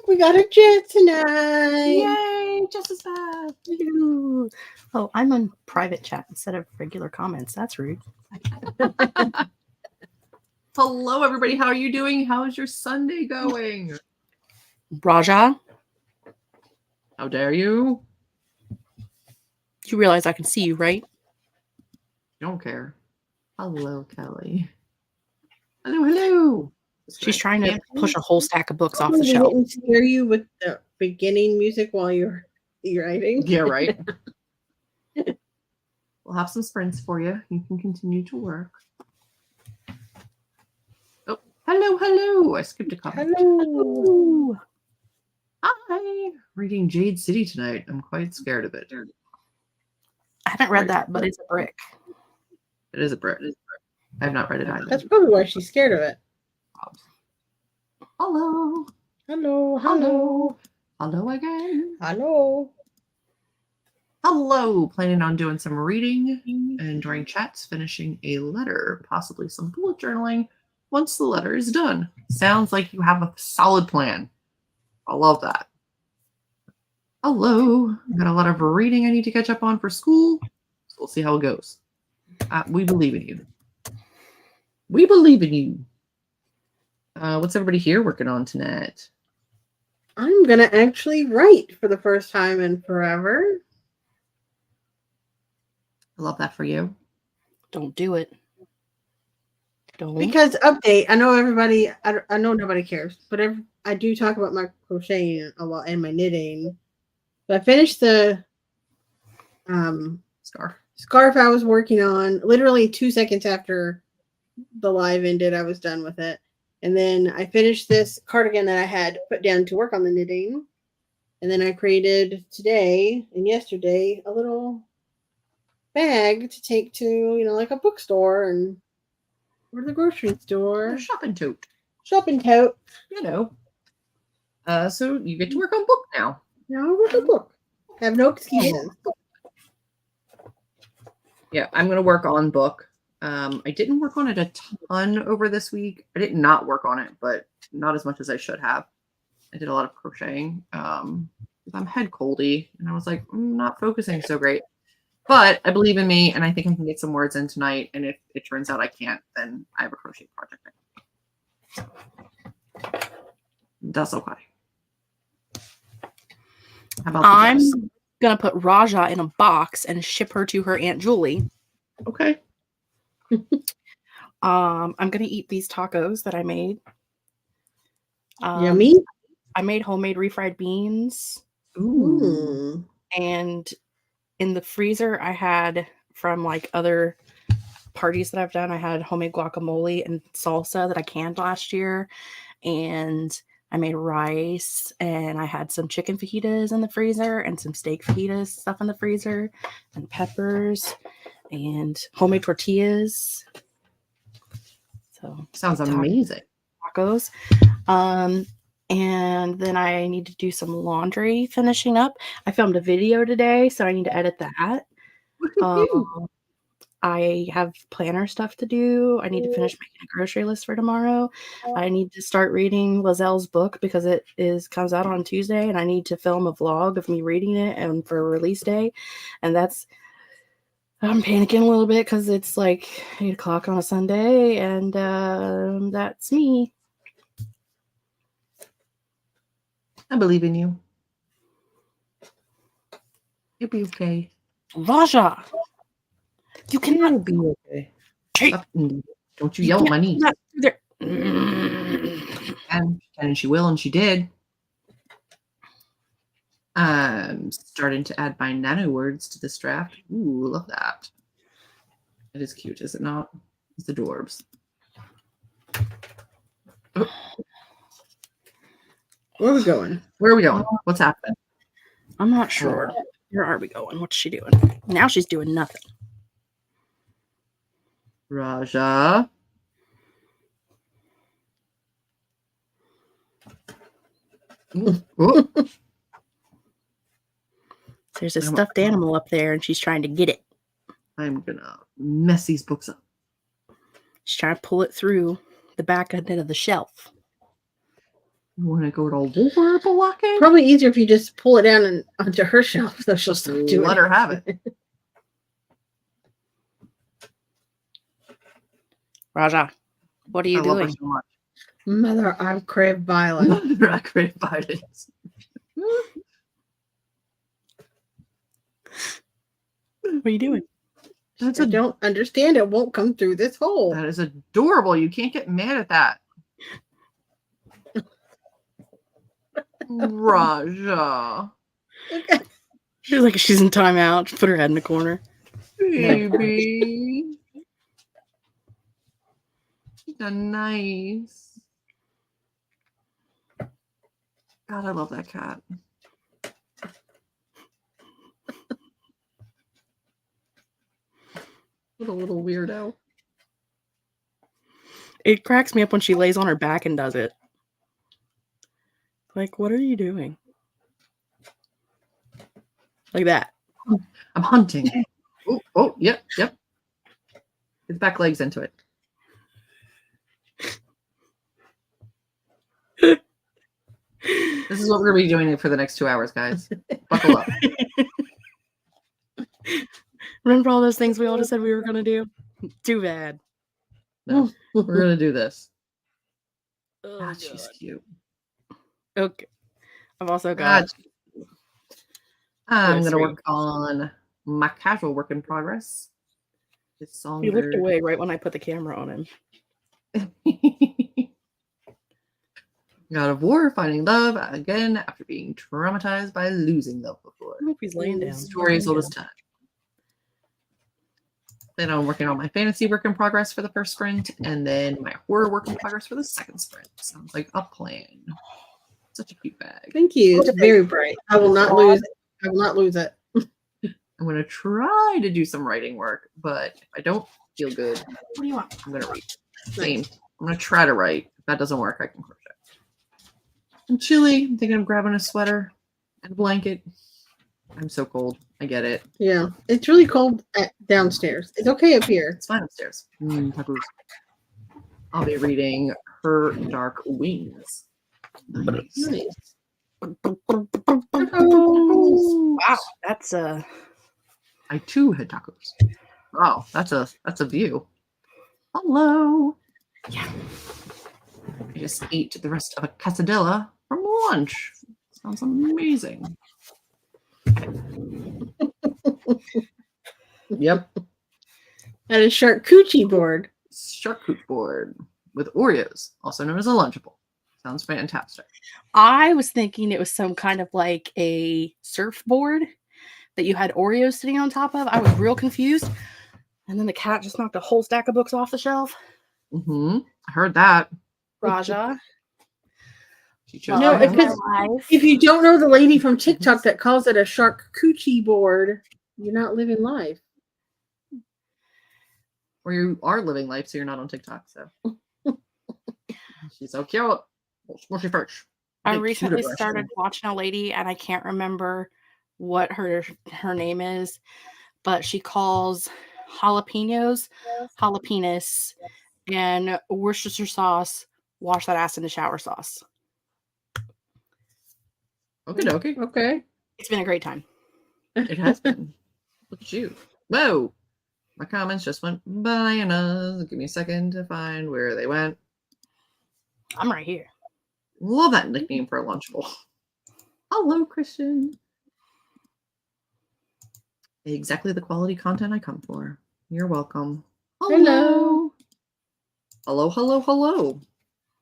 we got a Jess tonight. Yay, Jess is back. Oh, I'm on private chat instead of regular comments. That's rude. Hello, everybody. How are you doing? How is your Sunday going? Raja, How dare you? you realize I can see you, right? Don't care. Hello, Kelly. Hello. She's trying to push a whole stack of books off the We shelf. didn't scare you with the beginning music while you're writing. Yeah, right. We'll have some sprints for you. You can continue to work. Oh, hello. I skipped a comment. Hello. Hi. Reading Jade City tonight. I'm quite scared of it. I haven't read that, but it's a brick. It is a brick. I have not read it either. That's probably why she's scared of it. Hello. Hello again. Hello. Planning on doing some reading and during chats, finishing a letter, possibly some bullet journaling once the letter is done. Sounds like you have a solid plan. I love that. Hello. I've got a lot of reading I need to catch up on for school. So we'll see how it goes. We believe in you. What's everybody here working on tonight? I'm going to actually write for the first time in forever. I love that for you. Don't do it. Don't. Because update, I know everybody, I know nobody cares, but I do talk about my crocheting a lot and my knitting. But I finished the scarf I was working on literally 2 seconds after the live ended. I was done with it. And then I finished this cardigan that I had put down to work on the knitting. And then I created today and yesterday a little bag to take to, like a bookstore or the grocery store. A shopping tote. Shopping tote. So you get to work on book now. Now I work on book. I have no excuses. Yeah, I'm going to work on book. I didn't work on it a ton over this week. I did not work on it, but not as much as I should have. I did a lot of crocheting. I'm head coldy, and I was like, I'm not focusing so great. But I believe in me, and I think I can get some words in tonight. And if it turns out I can't, then I have a crochet project. That's okay. How about I'm going to put Raja in a box and ship her to her Aunt Julie. Okay. I'm going to eat these tacos that I made. Yummy. I made homemade refried beans. Ooh. And in the freezer, I had from like other parties that I've done, I had homemade guacamole and salsa that I canned last year. And I made rice, and I had some chicken fajitas in the freezer and some steak fajitas stuff in the freezer, and peppers and homemade tortillas. So sounds amazing. Tacos. And then I need to do some laundry finishing up. I filmed a video today, so I need to edit that. I have planner stuff to do. I need to finish making a grocery list for tomorrow. I need to start reading Lazelle's book because it comes out on Tuesday, and I need to film a vlog of me reading it and for release day. And I'm panicking a little bit because it's like 8 o'clock on a Sunday, and that's me. I believe in you. You'll be okay. Raja, you cannot be okay. Hey. Don't you yell at my niece. And she will, and she did. Starting to add my nano words to this draft. Ooh, love that. It is cute, is it not? It's adorbs. Where are we going? What's happening? I'm not sure. Where are we going? What's she doing? Now she's doing nothing. Raja. There's a stuffed animal up there, and she's trying to get it. I'm gonna mess these books up. She's trying to pull it through the back end of the shelf. You want to go to war blocking? Probably easier if you just pull it down and onto her shelf, so she'll stop doing Let her have it. Raja, what are you I love her doing? so much. Mother, I crave violence. I crave violence. What are you doing? I don't understand. It won't come through this hole. That is adorable. You can't get mad at that. Raja. She's like she's in timeout. She put her head in the corner. Baby. She's nice. God, I love that cat. What a little weirdo. It cracks me up when she lays on her back and does it. Like, what are you doing? Like that. I'm hunting. Oh, yep. Get the back legs into it. This is what we're going to be doing for the next 2 hours, guys. Buckle up. Remember all those things we all just said we were going to do? Too bad. No, we're going to do this. Oh, God, she's cute. Okay. I've also got... I'm going to work on my casual work in progress. This song. He looked away right when I put the camera on him. God of War, finding love again after being traumatized by losing love before. I hope he's laying down. Story as old as time. Then I'm working on my fantasy work in progress for the first sprint, and then my horror work in progress for the second sprint. Sounds like a plan. Such a cute bag. Thank you. It's very bright. I will not lose it. I will not lose it. I'm going to try to do some writing work, but if I don't feel good, What do you want? I'm going to read. Same. I'm going to try to write. If that doesn't work, I can crochet. I'm chilly. I'm thinking of grabbing a sweater and a blanket. I'm so cold. I get it. Yeah. It's really cold downstairs. It's okay up here. It's fine upstairs. Tacos. I'll be reading Her Dark Wings. Nice. Wow, that's a... I too had tacos. Wow, that's a view. Hello. Yeah. I just ate the rest of a quesadilla from lunch. Sounds amazing. Yep. That is charcuterie board. Charcuterie board with Oreos, also known as a Lunchable. Sounds fantastic. I was thinking it was some kind of like a surfboard that you had Oreos sitting on top of. I was real confused. And then the cat just knocked a whole stack of books off the shelf. I heard that. Raja. No, because if you don't know the lady from TikTok that calls it a charcuterie board, you're not living life. Or you are living life, so you're not on TikTok. So she's so cute. Smushy first. I recently started watching a lady, and I can't remember what her name is, but she calls jalapenos, and Worcestershire sauce. Wash that ass in the shower sauce. Okay. It's been a great time. It has been. Look at you. Whoa. My comments just went bananas. Give me a second to find where they went. I'm right here. Love that nickname for a Lunchable. Hello, Christian. Exactly the quality content I come for. You're welcome. Hello. Hello.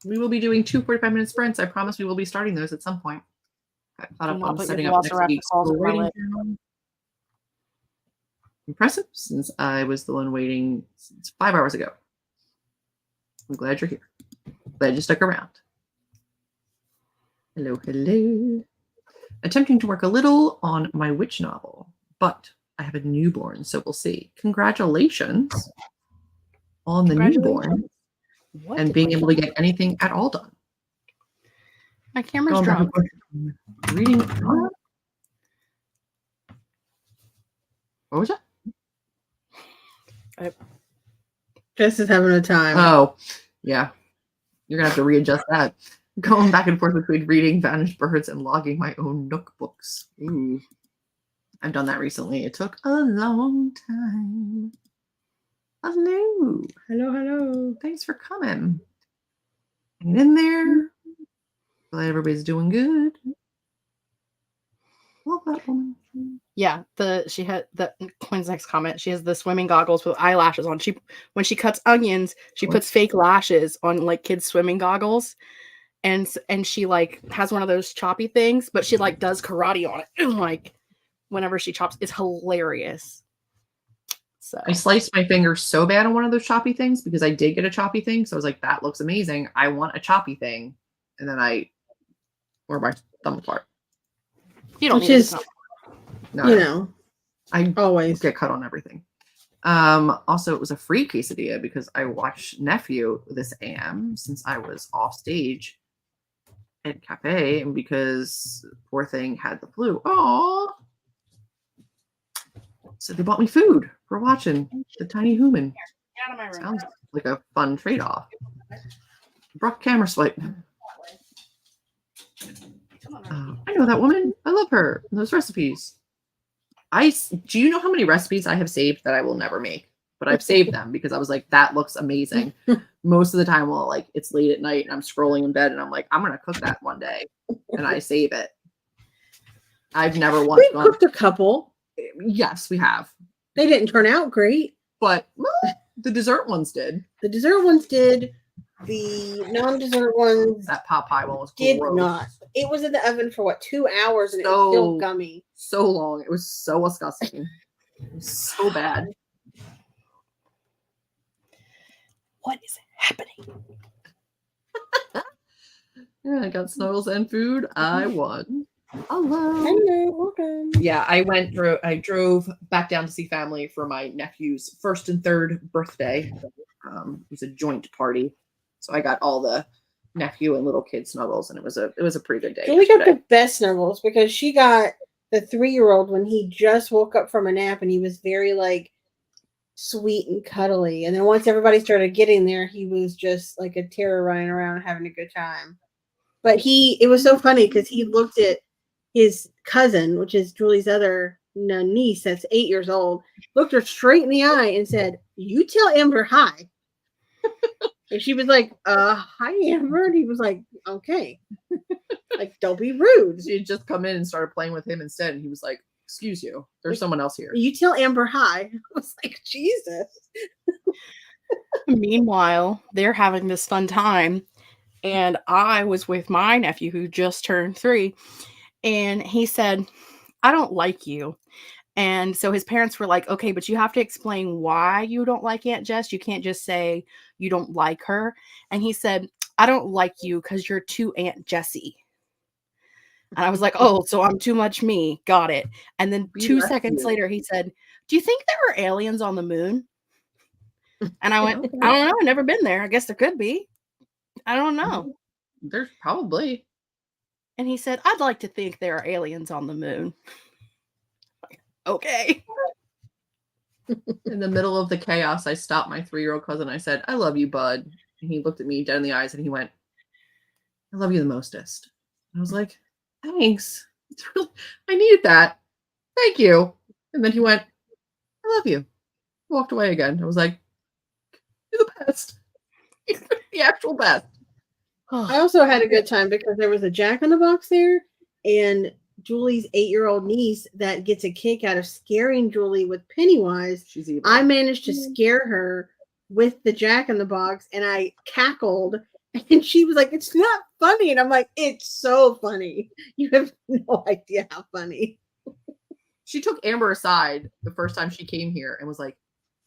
We will be doing 2 45-minute sprints. I promise we will be starting those at some point. I caught up on setting up next week's writing journal. Impressive, since I was the one waiting since 5 hours ago. I'm glad you're here. Glad you stuck around. Hello. Attempting to work a little on my witch novel, but I have a newborn, so we'll see. Congratulations on the newborn and being able to get anything at all done. My camera's drunk. Reading. What was that? Jess is having a time. Oh, yeah. You're going to have to readjust that. Going back and forth between reading Vanished Birds and logging my own Nook books. Ooh. I've done that recently. It took a long time. Hello. Hello. Thanks for coming. Hanging in there. Glad everybody's doing good. Love that woman. Yeah, she had the Quinn's next comment. She has the swimming goggles with eyelashes on. When she cuts onions, she puts fake lashes on like kids' swimming goggles, and she like has one of those choppy things, but she like does karate on it. And like whenever she chops, it's hilarious. So I sliced my finger so bad on one of those choppy things because I did get a choppy thing. So I was like, that looks amazing. I want a choppy thing. And then I wore my thumb apart. You don't Which need is, No, I always get cut on everything. Also, it was a free quesadilla because I watched Nephew this AM since I was off stage at Cafe, and because poor thing had the flu. Oh, so they bought me food for watching the Tiny Human. Sounds like a fun trade-off. Brock camera swipe. I know that woman. I love her. Those recipes. Do you know how many recipes I have saved that I will never make? But I've saved them because I was like, that looks amazing. Most of the time, it's late at night and I'm scrolling in bed and I'm like, I'm gonna cook that one day, and I save it. I've never once we cooked a couple. Yes, we have. They didn't turn out great, but the dessert ones did. The dessert ones did. The non-dessert ones, that pot pie one was did gross. not. It was in the oven for 2 hours and it was still gummy. So long. It was so disgusting. It was so bad. What is happening? Yeah, I got snuggles and food. I won. Hello. Welcome. Yeah, I drove back down to see family for my nephew's 1st and 3rd birthday. It was a joint party. So I got all the nephew and little kid snuggles, and it was a pretty good day. Julie got the best snuggles because she got the 3-year-old when he just woke up from a nap and he was very like sweet and cuddly. And then once everybody started getting there, he was just like a terror running around having a good time. But it was so funny because he looked at his cousin, which is Julie's other niece that's 8 years old, looked her straight in the eye and said, "You tell Amber hi." And she was like, "Hi, Amber." And he was like, "Okay." Like, don't be rude. She had just come in and started playing with him instead. And he was like, "Excuse you, there's someone else here. You tell Amber hi." I was like, Jesus. Meanwhile, they're having this fun time. And I was with my nephew who just turned 3. And he said, "I don't like you." And so his parents were like, "Okay, but you have to explain why you don't like Aunt Jess. You can't just say you don't like her." And he said, "I don't like you because you're too Aunt Jessie." And I was like, "Oh, so I'm too much me. Got it." And then 2 seconds later, he said, "Do you think there were aliens on the moon?" And I went, "I don't know. I've never been there. I guess there could be. I don't know." There's probably. And he said, "I'd like to think there are aliens on the moon." Okay. In the middle of the chaos, I stopped my 3-year-old cousin. I said, "I love you, bud." And he looked at me dead in the eyes and he went, "I love you the mostest." And I was like, "Thanks. I needed that. Thank you." And then he went, "I love you." Walked away again. I was like, "You're the best." You're the actual best. I also had a good time because there was a Jack in the Box there, and Julie's 8-year-old niece that gets a kick out of scaring Julie with Pennywise. She's evil. I managed to scare her with the Jack in the Box, and I cackled, and she was like, "It's not funny." And I'm like, "It's so funny. You have no idea how funny." She took Amber aside the first time she came here and was like,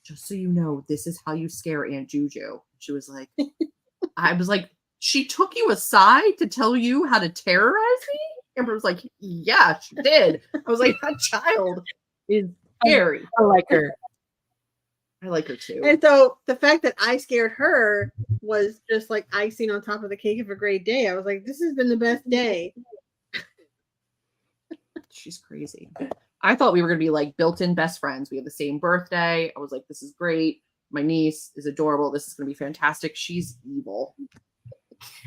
"Just so you know, this is how you scare Aunt Juju." She was like, I was like, "She took you aside to tell you how to terrorize me?" Amber was like, "Yeah, she did." I was like, "That child is scary." I like her. I like her too. And so the fact that I scared her was just like icing on top of the cake of a great day. I was like, this has been the best day. She's crazy. I thought we were going to be like built-in best friends. We have the same birthday. I was like, this is great. My niece is adorable. This is going to be fantastic. She's evil.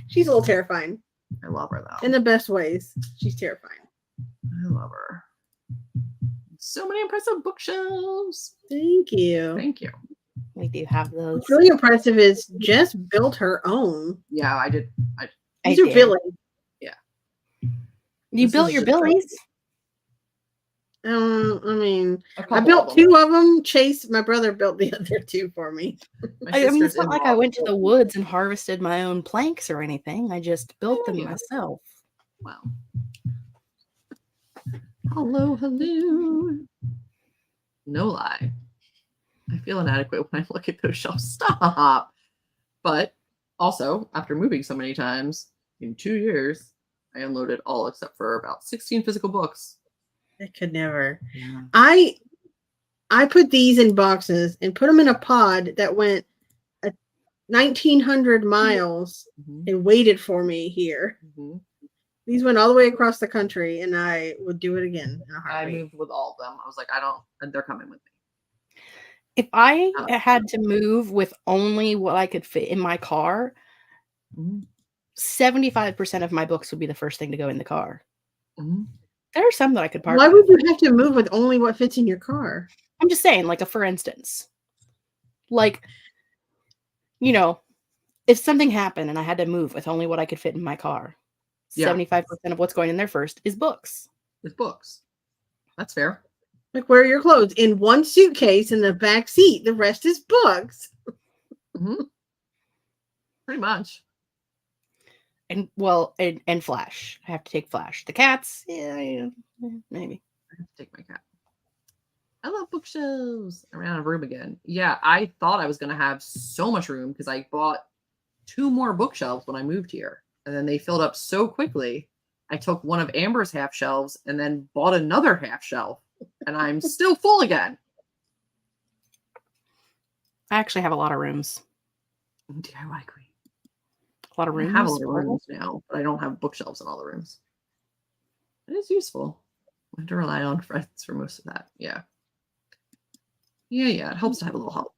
She's a little terrifying. I love her though. In the best ways. She's terrifying. I love her. So many impressive bookshelves. Thank you. Thank you. We do have those. What's really impressive is Jess built her own. Yeah, I did. These are did. Billy. You This built is your just- Billies. I mean, A I couple built of them. 2 of them. Chase, my brother, built the other 2 for me. My I mean, it's sister's not like I in-law went to the built- woods and harvested my own planks or anything. I just built them Yeah. myself. Wow. Hello. No lie. I feel inadequate when I look at those shelves. Stop. But also, after moving so many times in 2 years, I unloaded all except for about 16 physical books. I could never. Yeah. I put these in boxes and put them in a pod that went 1,900 miles and waited for me here. These went all the way across the country, and I would do it again in a I heartbeat. moved with all of them. I was like, they're coming with me. If I had to move with only what I could fit in my car, 75% of my books would be the first thing to go in the car. There are some that I could park. Why would you have to move with only what fits in your car? I'm just saying, like, for instance, like, you know, if something happened and I had to move with only what I could fit in my car, 75% of what's going in there first is books. It's books. That's fair. Like, where are your clothes? In one suitcase in the back seat. The rest is books. Pretty much. And well, and Flash. I have to take Flash. The cats, yeah, maybe. I have to take my cat. I love bookshelves. I ran out of room again. Yeah, I thought I was going to have so much room because I bought 2 more bookshelves when I moved here. And then they filled up so quickly. I took one of Amber's half shelves and then bought another half shelf. And I'm still full again. I actually have a lot of rooms. DIY queen. A lot of rooms. I have a lot of rooms now, but I don't have bookshelves in all the rooms. It is useful. I have to rely on friends for most of that. Yeah. Yeah. It helps to have a little help.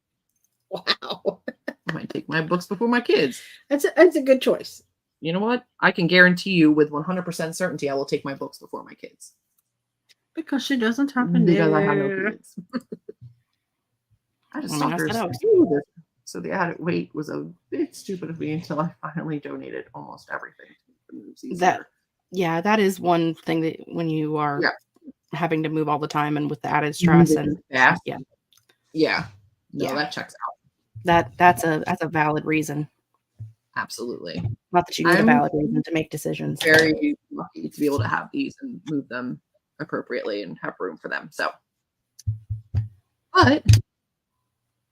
Wow. I might take my books before my kids. That's a good choice. You know what? I can guarantee you with 100% certainty I will take my books before my kids. Because she doesn't have a Because I have no kids. I just I mean, I suckers. said I was- So the added weight was a bit stupid of me until I finally donated almost everything. That is one thing that when you are having to move all the time and with the added stress and fast. Yeah. No, that checks out. That's a valid reason. Absolutely. Not that you need a valid reason to make decisions. Very lucky to be able to have these and move them appropriately and have room for them. So, but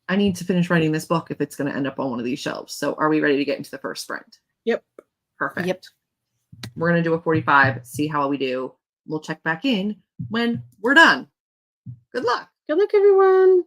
I need to finish writing this book if it's going to end up on one of these shelves. So are we ready to get into the first sprint? Yep. Perfect. Yep. We're going to do a 45, see how we do. We'll check back in when we're done. Good luck. Good luck, everyone.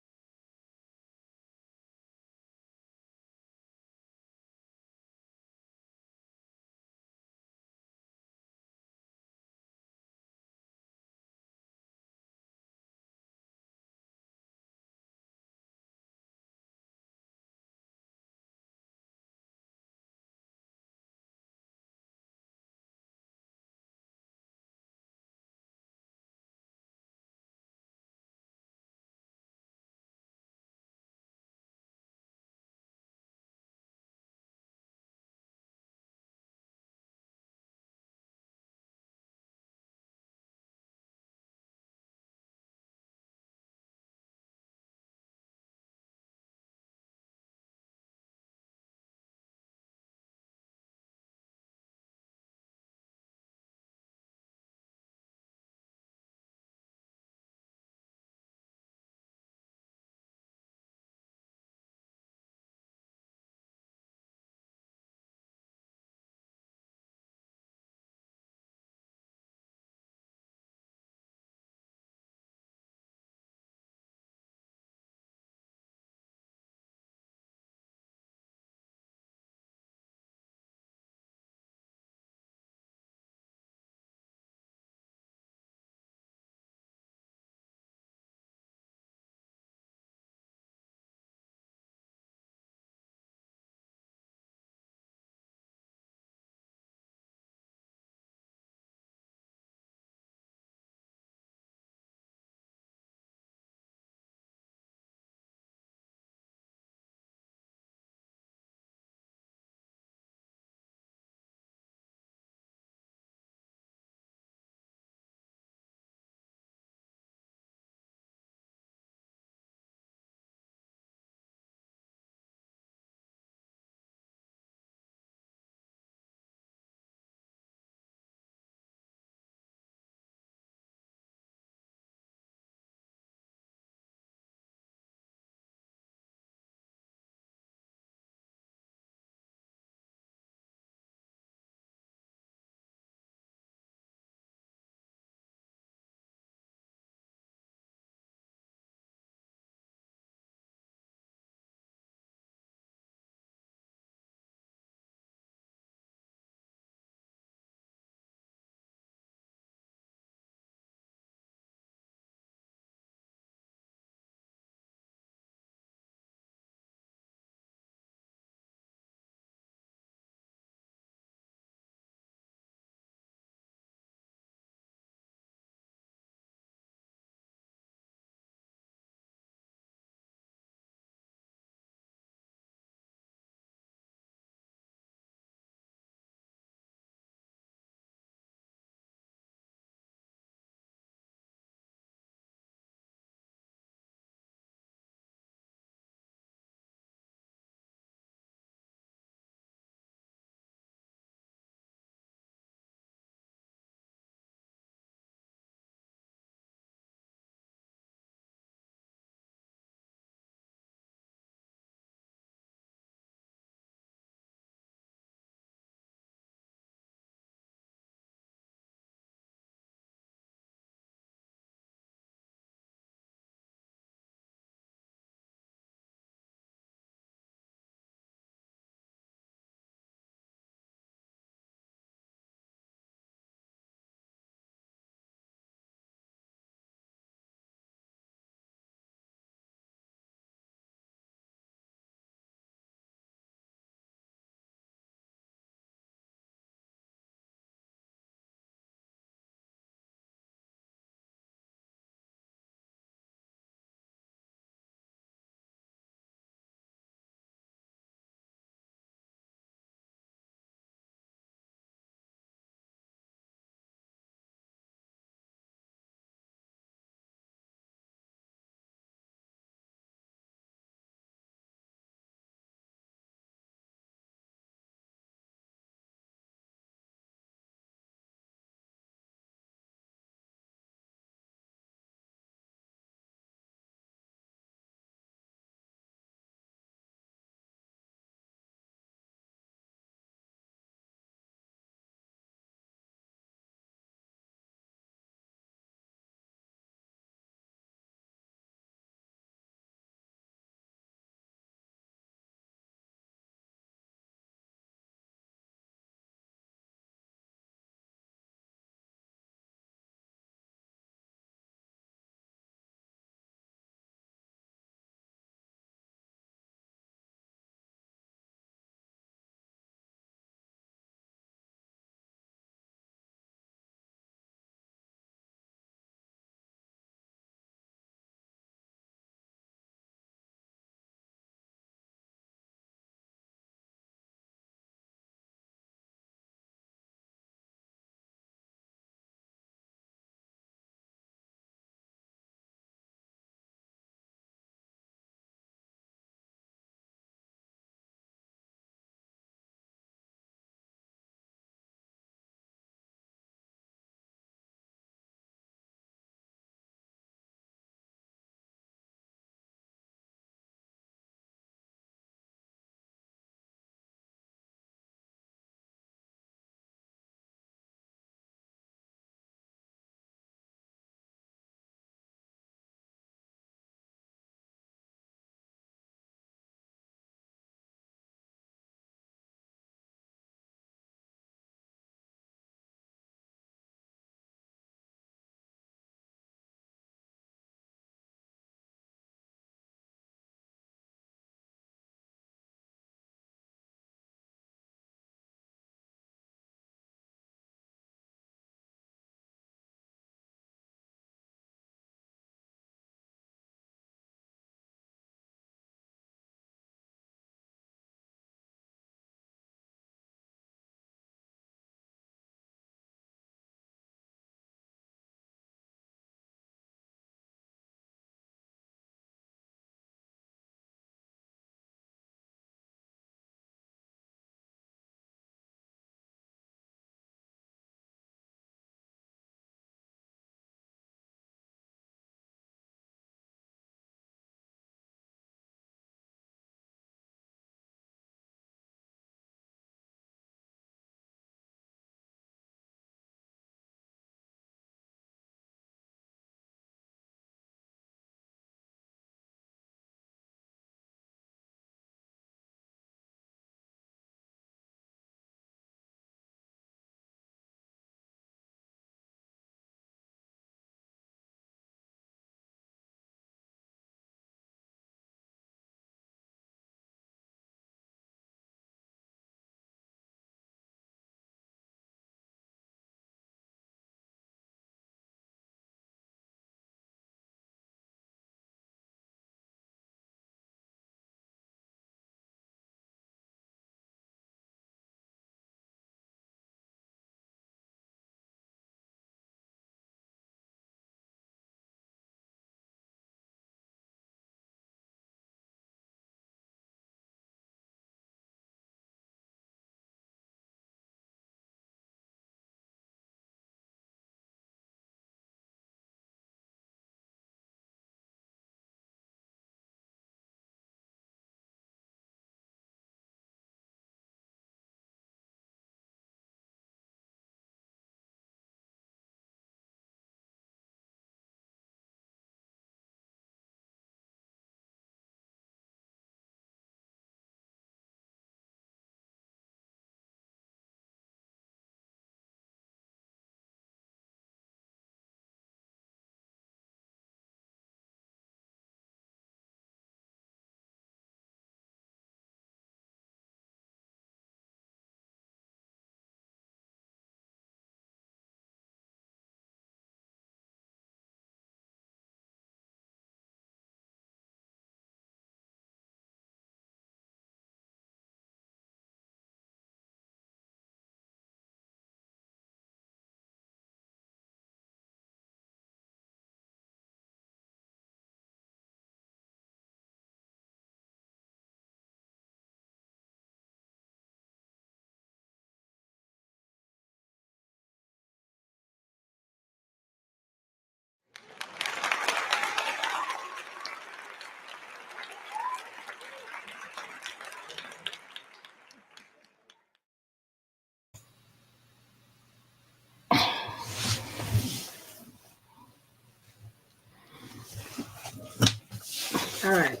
right.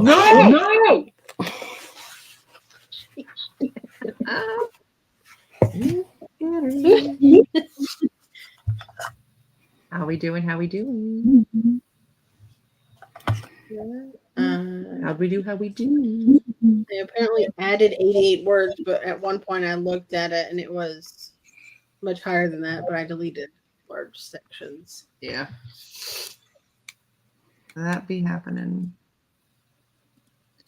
No! How we doing? How we doing? How'd we do? How we do? They apparently added 88 words, but at one point I looked at it and it was much higher than that, but I deleted large sections. Yeah. That be happening.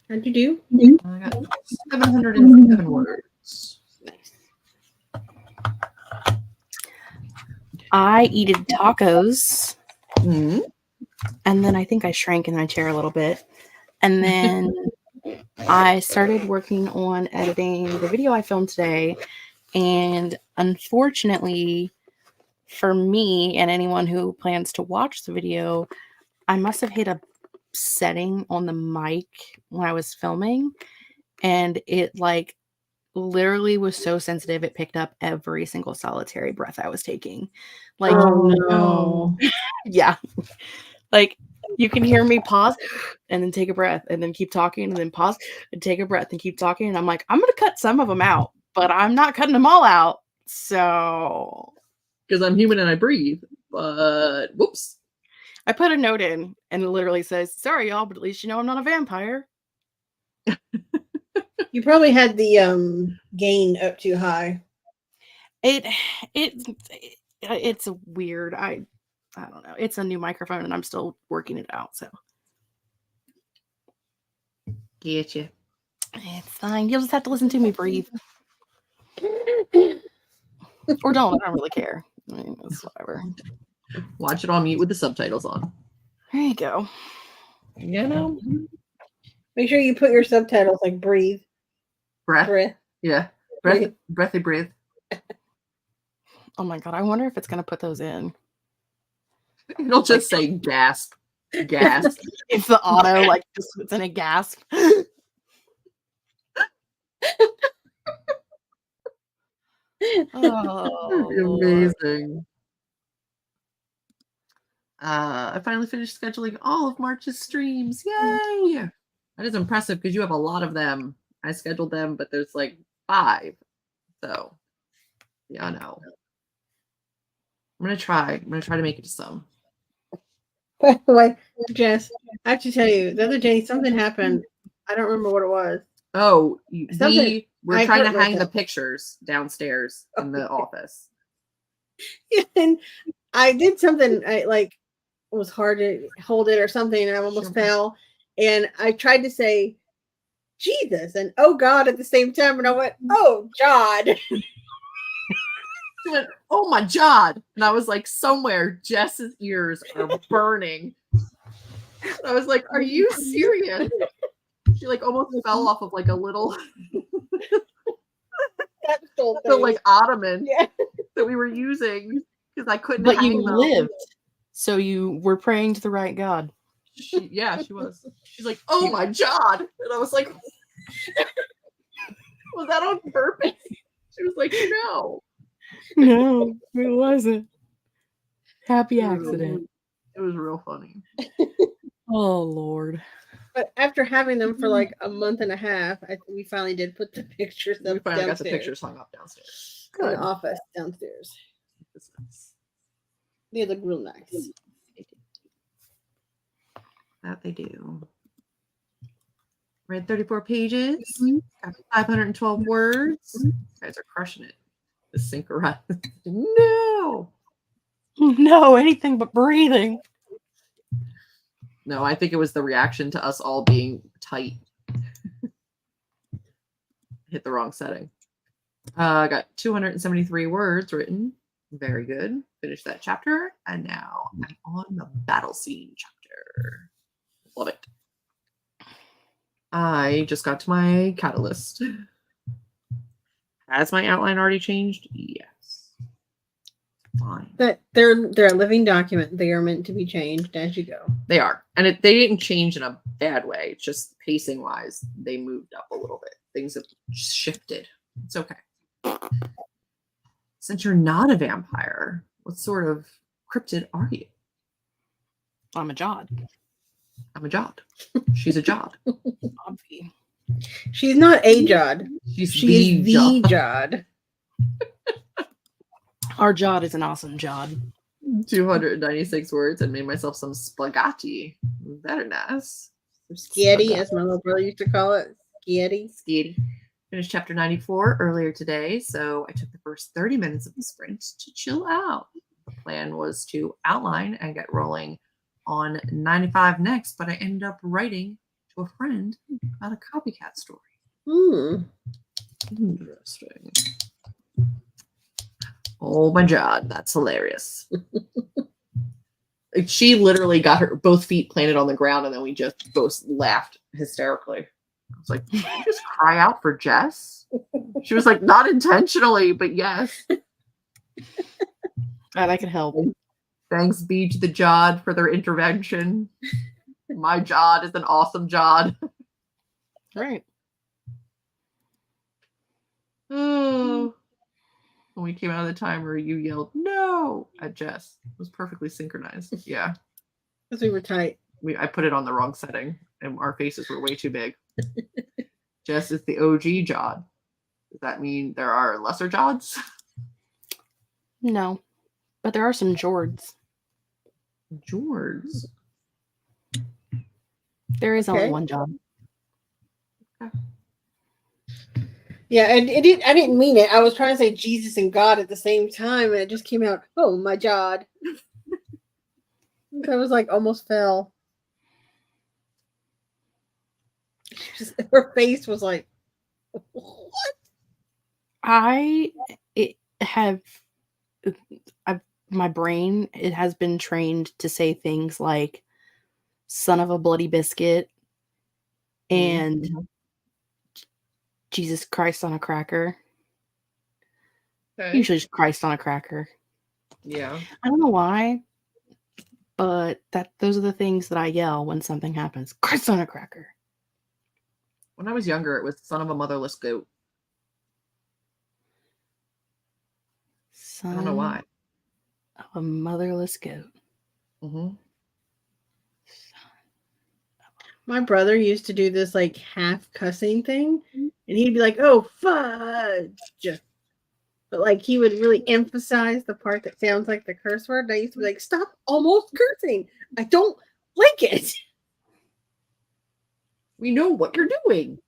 How'd you do? I got 707 words. Nice. I eated tacos, Mm-hmm. and then I think I shrank in my chair a little bit. And then I started working on editing the video I filmed today. And unfortunately, for me and anyone who plans to watch the video, I must have hit a setting on the mic when I was filming. And it like literally was so sensitive, it picked up every single solitary breath I was taking. Like, Oh no. yeah. Like you can hear me pause and then take a breath and then keep talking and then pause and take a breath and keep talking. And I'm like, I'm going to cut some of them out, but I'm not cutting them all out. So. Because I'm human and I breathe. But whoops. I put a note in and it literally says, sorry, y'all, but at least you know I'm not a vampire. You probably had the gain up too high. It's weird. I don't know. It's a new microphone and I'm still working it out. So Get you. it's fine. You'll just have to listen to me breathe. Or don't. I don't really care. I mean, it's whatever. Watch it on mute with the subtitles on. There you go. You know? Make sure you put your subtitles like breathe. Breath. Yeah. Breathe. Breathy breath. Oh my God. I wonder if it's going to put those in. It'll just say gasp. Gasp. If the auto like just puts in a gasp. Oh, amazing. I finally finished scheduling all of March's streams. Yay! That is impressive because you have a lot of them. I scheduled them, but there's like 5. So, yeah, I know. I'm gonna try. I'm gonna try to make it to some. By the way, Jess, I have to tell you, the other day something happened. I don't remember what it was. Oh, Something- we're trying to hurt hang the myself. pictures downstairs in the office. And I did something. I like it was hard to hold it or something, and I almost fell. And I tried to say Jesus and oh God at the same time, and I went, oh God. She went, oh my God. And I was like, somewhere Jess's ears are burning. And I was like, are you serious? She like almost fell off of like a little the like ottoman that we were using because I couldn't but hang you them. lived. So you were praying to the right God. She was. She's like, oh my God. And I was like, was that on purpose? She was like, no. No, it wasn't. Happy accident. It was real funny. Oh Lord. But after having them for like a month and a half, we finally did put the pictures up We finally got the downstairs. pictures hung up downstairs. In Good. the office downstairs. They look real nice. That they do. Read 34 pages. Got 512 words. You guys are crushing it. The synchronized. No. No, anything but breathing. No, I think it was the reaction to us all being tight. Hit the wrong setting. I got 273 words written. Very good. Finished that chapter. And now I'm on the battle scene chapter. Love it. I just got to my catalyst. Has my outline already changed? Yes. Fine. That they're a living document. They are meant to be changed as you go. They are. And they didn't change in a bad way. It's just pacing wise, they moved up a little bit. Things have shifted. It's okay. Since you're not a vampire, what sort of cryptid are you? I'm a Jod. I'm a Jod. She's a Jod. Obvi. She's not a Jod. She's She is the Jod. Jod. Our Jod is an awesome Jod. 296 words and made myself some spaghetti. Very nice. Sketty, as my little brother used to call it. Sketty. Sketty. Finished chapter 94 earlier today, so I took the first 30 minutes of the sprint to chill out. The plan was to outline and get rolling on 95 next, but I ended up writing to a friend about a copycat story. Interesting. Oh my God, that's hilarious. She literally got her both feet planted on the ground, and then we just both laughed hysterically. I was like, did you just cry out for Jess? She was like, not intentionally, but yes. Glad I could help. Thanks be to the Jod for their intervention. My Jod is an awesome Jod. Right. Oh. When we came out of the timer, you yelled "no" at Jess. It was perfectly synchronized. Yeah. Because we were tight. I put it on the wrong setting, and our faces were way too big. Jess is the OG Jod. Does that mean there are lesser Jods? No. But there are some Jords. Jords. There is only Okay. one Jod. Yeah, and I didn't mean it. I was trying to say Jesus and God at the same time, and it just came out, oh my Jod. I was like, almost fell. Her face was like, what? My brain, it has been trained to say things like son of a bloody biscuit and Jesus Christ on a cracker. Okay. Usually just Christ on a cracker. Yeah. I don't know why, but those are the things that I yell when something happens. Christ on a cracker. When I was younger, it was son of a motherless goat. I don't know why. Of a motherless goat. Mm-hmm. My brother used to do this like half cussing thing, and he'd be like, oh, fudge. But like he would really emphasize the part that sounds like the curse word. And I used to be like, stop almost cursing. I don't like it. We know what you're doing.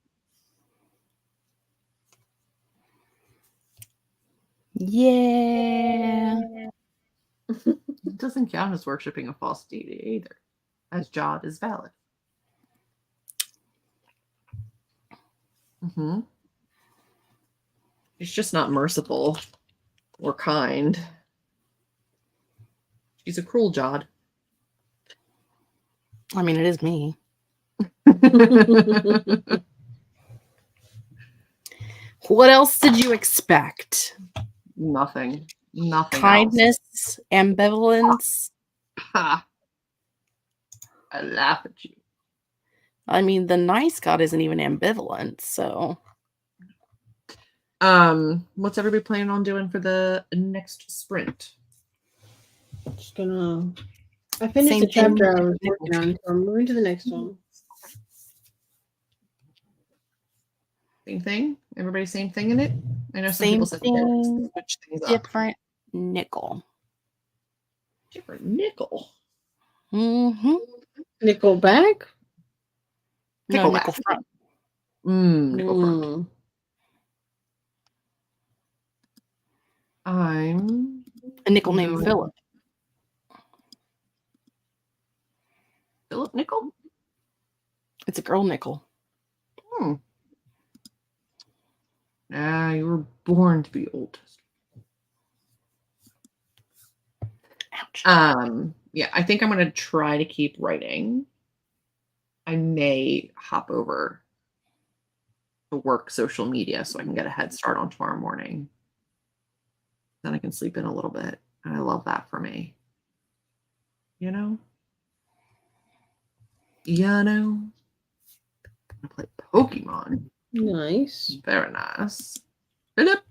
Yeah. It doesn't count as worshiping a false deity either, as Jod is valid. Mm-hmm. She's just not merciful or kind. She's a cruel Jod. I mean, it is me. What else did you expect? Nothing. Nothing Kindness, else. ambivalence. Ha. I laugh at you. I mean, the nice God isn't even ambivalent, so. What's everybody planning on doing for the next sprint? Just gonna. I finished Same the chapter thing. I was working on, so I'm moving to the next one. Same thing? Everybody same thing in it? I know some Same people said thing, switch things up. different nickel. Different nickel. Mm-hmm. Nickel back? No, Nickelback. nickel front. Nickel front. I'm A nickel named Philip. Philip Nickel? It's a girl nickel. You were born to be Old Testament. Ouch. Yeah, I think I'm gonna try to keep writing. I may hop over to work social media so I can get a head start on tomorrow morning. Then I can sleep in a little bit. And I love that for me. You know? I'm gonna play Pokemon. Nice. Very nice. Philip.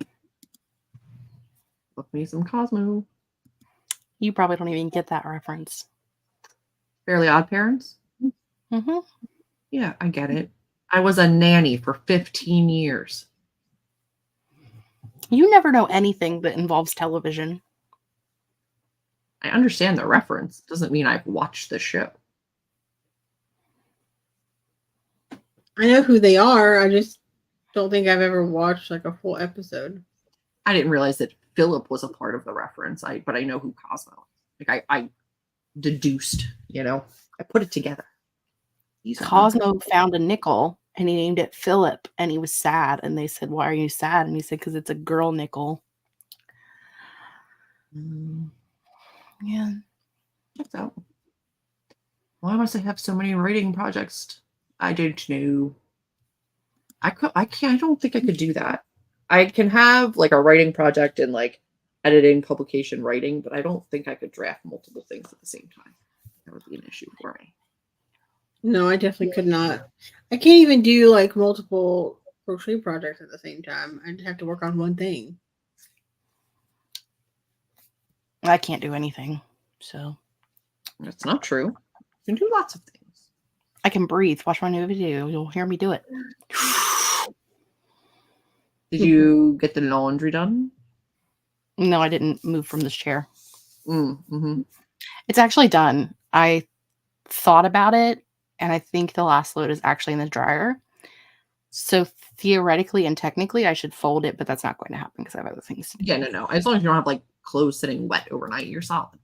Love me some Cosmo. You probably don't even get that reference. Fairly Odd Parents. Mm-hmm. Yeah, I get it. I was a nanny for 15 years. You never know anything that involves television. I understand the reference. Doesn't mean I've watched the show. I know who they are. I just don't think I've ever watched like a full episode. I didn't realize that Philip was a part of the reference. But I know who Cosmo is. Like I deduced, I put it together. Cosmo found a nickel and he named it Philip, and he was sad. And they said, "Why are you sad?" And he said, "Because it's a girl nickel." Yeah. Checks out. Why must I have so many writing projects? I don't know. I don't think I could do that. I can have like a writing project and like editing, publication, writing, but I don't think I could draft multiple things at the same time. That would be an issue for me. No, I definitely could not. I can't even do like multiple crochet projects at the same time. I just have to work on one thing. I can't do anything. So That's not true. You can do lots of things. I can breathe. Watch my new video. You'll hear me do it. Did you get the laundry done? No, I didn't move from this chair. Mm-hmm. It's actually done. I thought about it, and I think the last load is actually in the dryer. So theoretically and technically, I should fold it, but that's not going to happen because I have other things to do. Yeah, no. As long as you don't have like clothes sitting wet overnight, you're solid.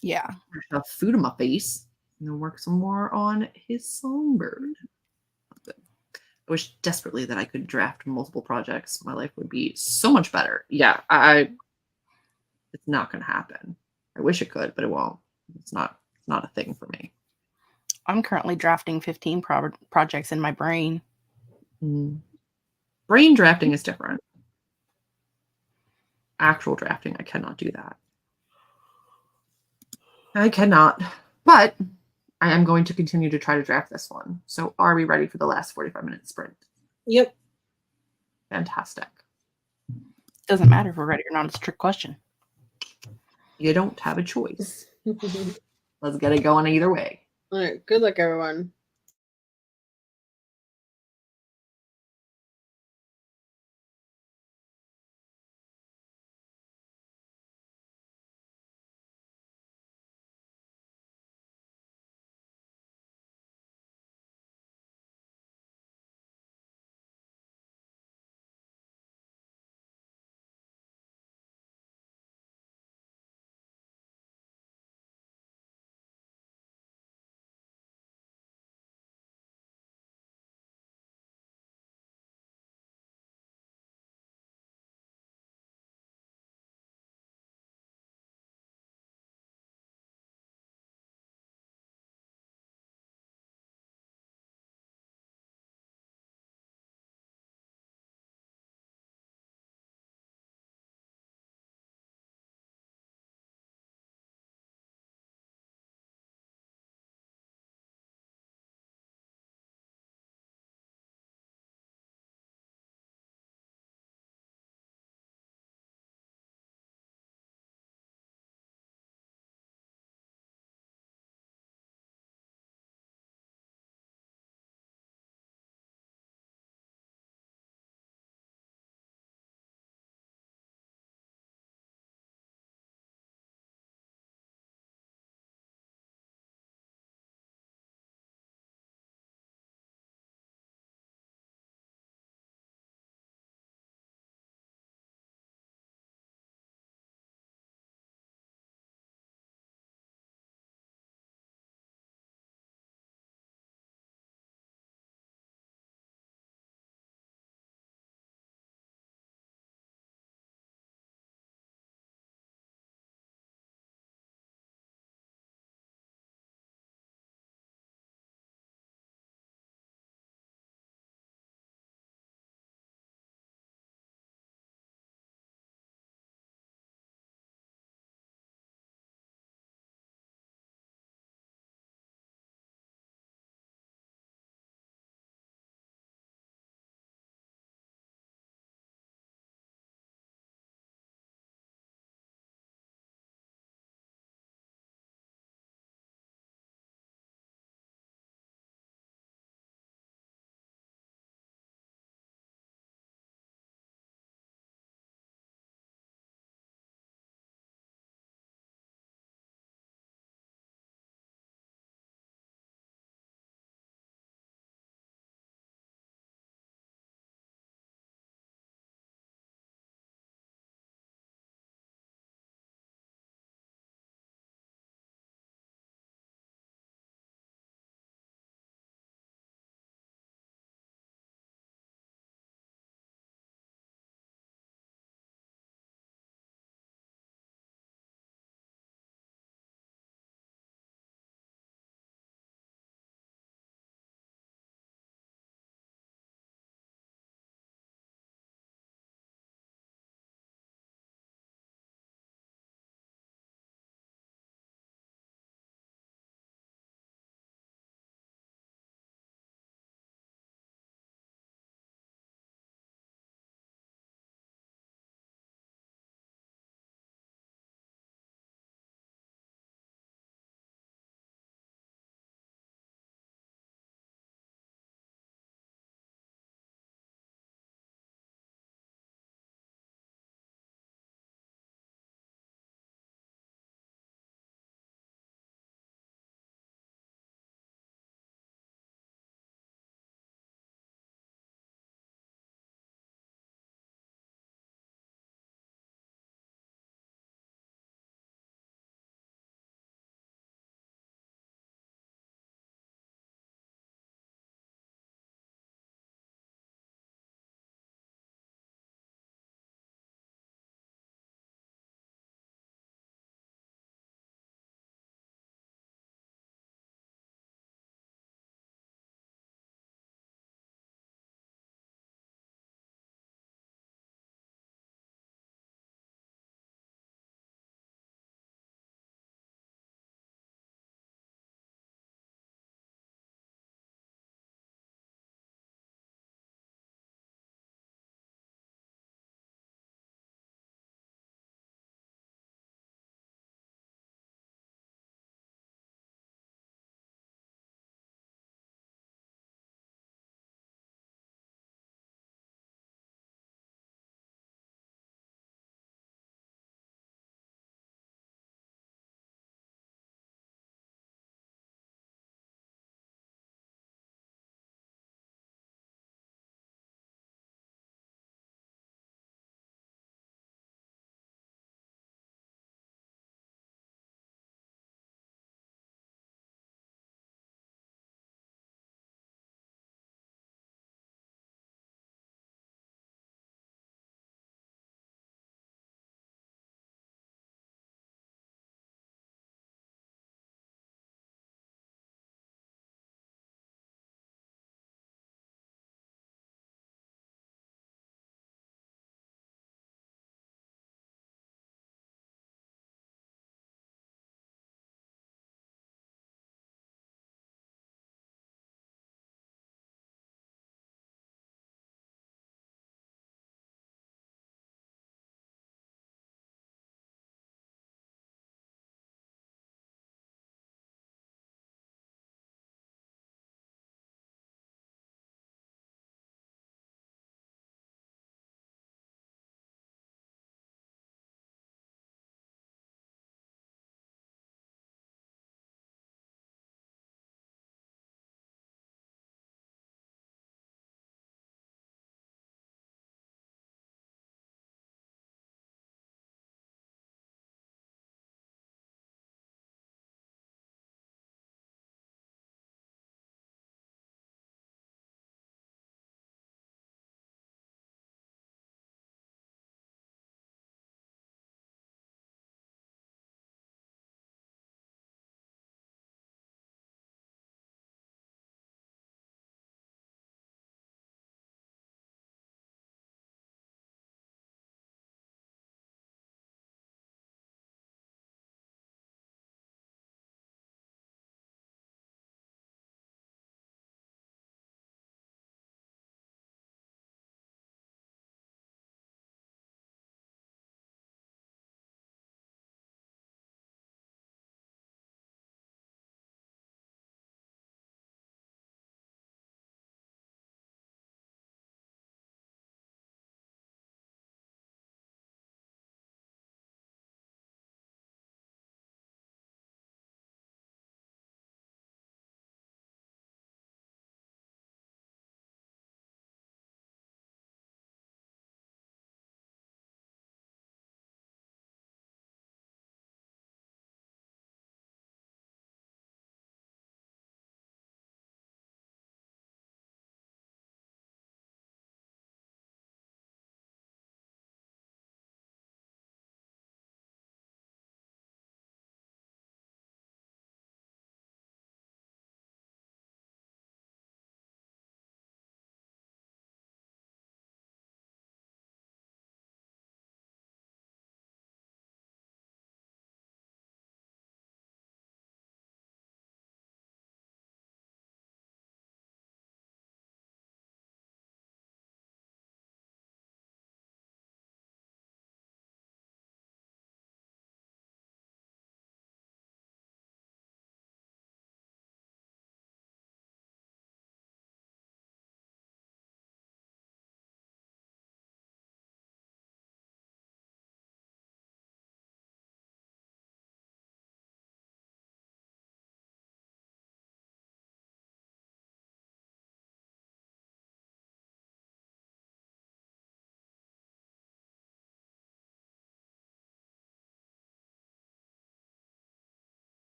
Yeah. I have food in my face, and then work some more on his songbird. I wish desperately that I could draft multiple projects. My life would be so much better. Yeah, it's not going to happen. I wish it could, but it won't. It's not a thing for me. I'm currently drafting 15 projects in my brain. Brain drafting is different. Actual drafting, I cannot do that. I cannot. But I am going to continue to try to draft this one. So are we ready for the last 45-minute sprint? Yep. Fantastic. Doesn't matter if we're ready or not. It's a trick question. You don't have a choice. Let's get it going either way. All right. Good luck, everyone.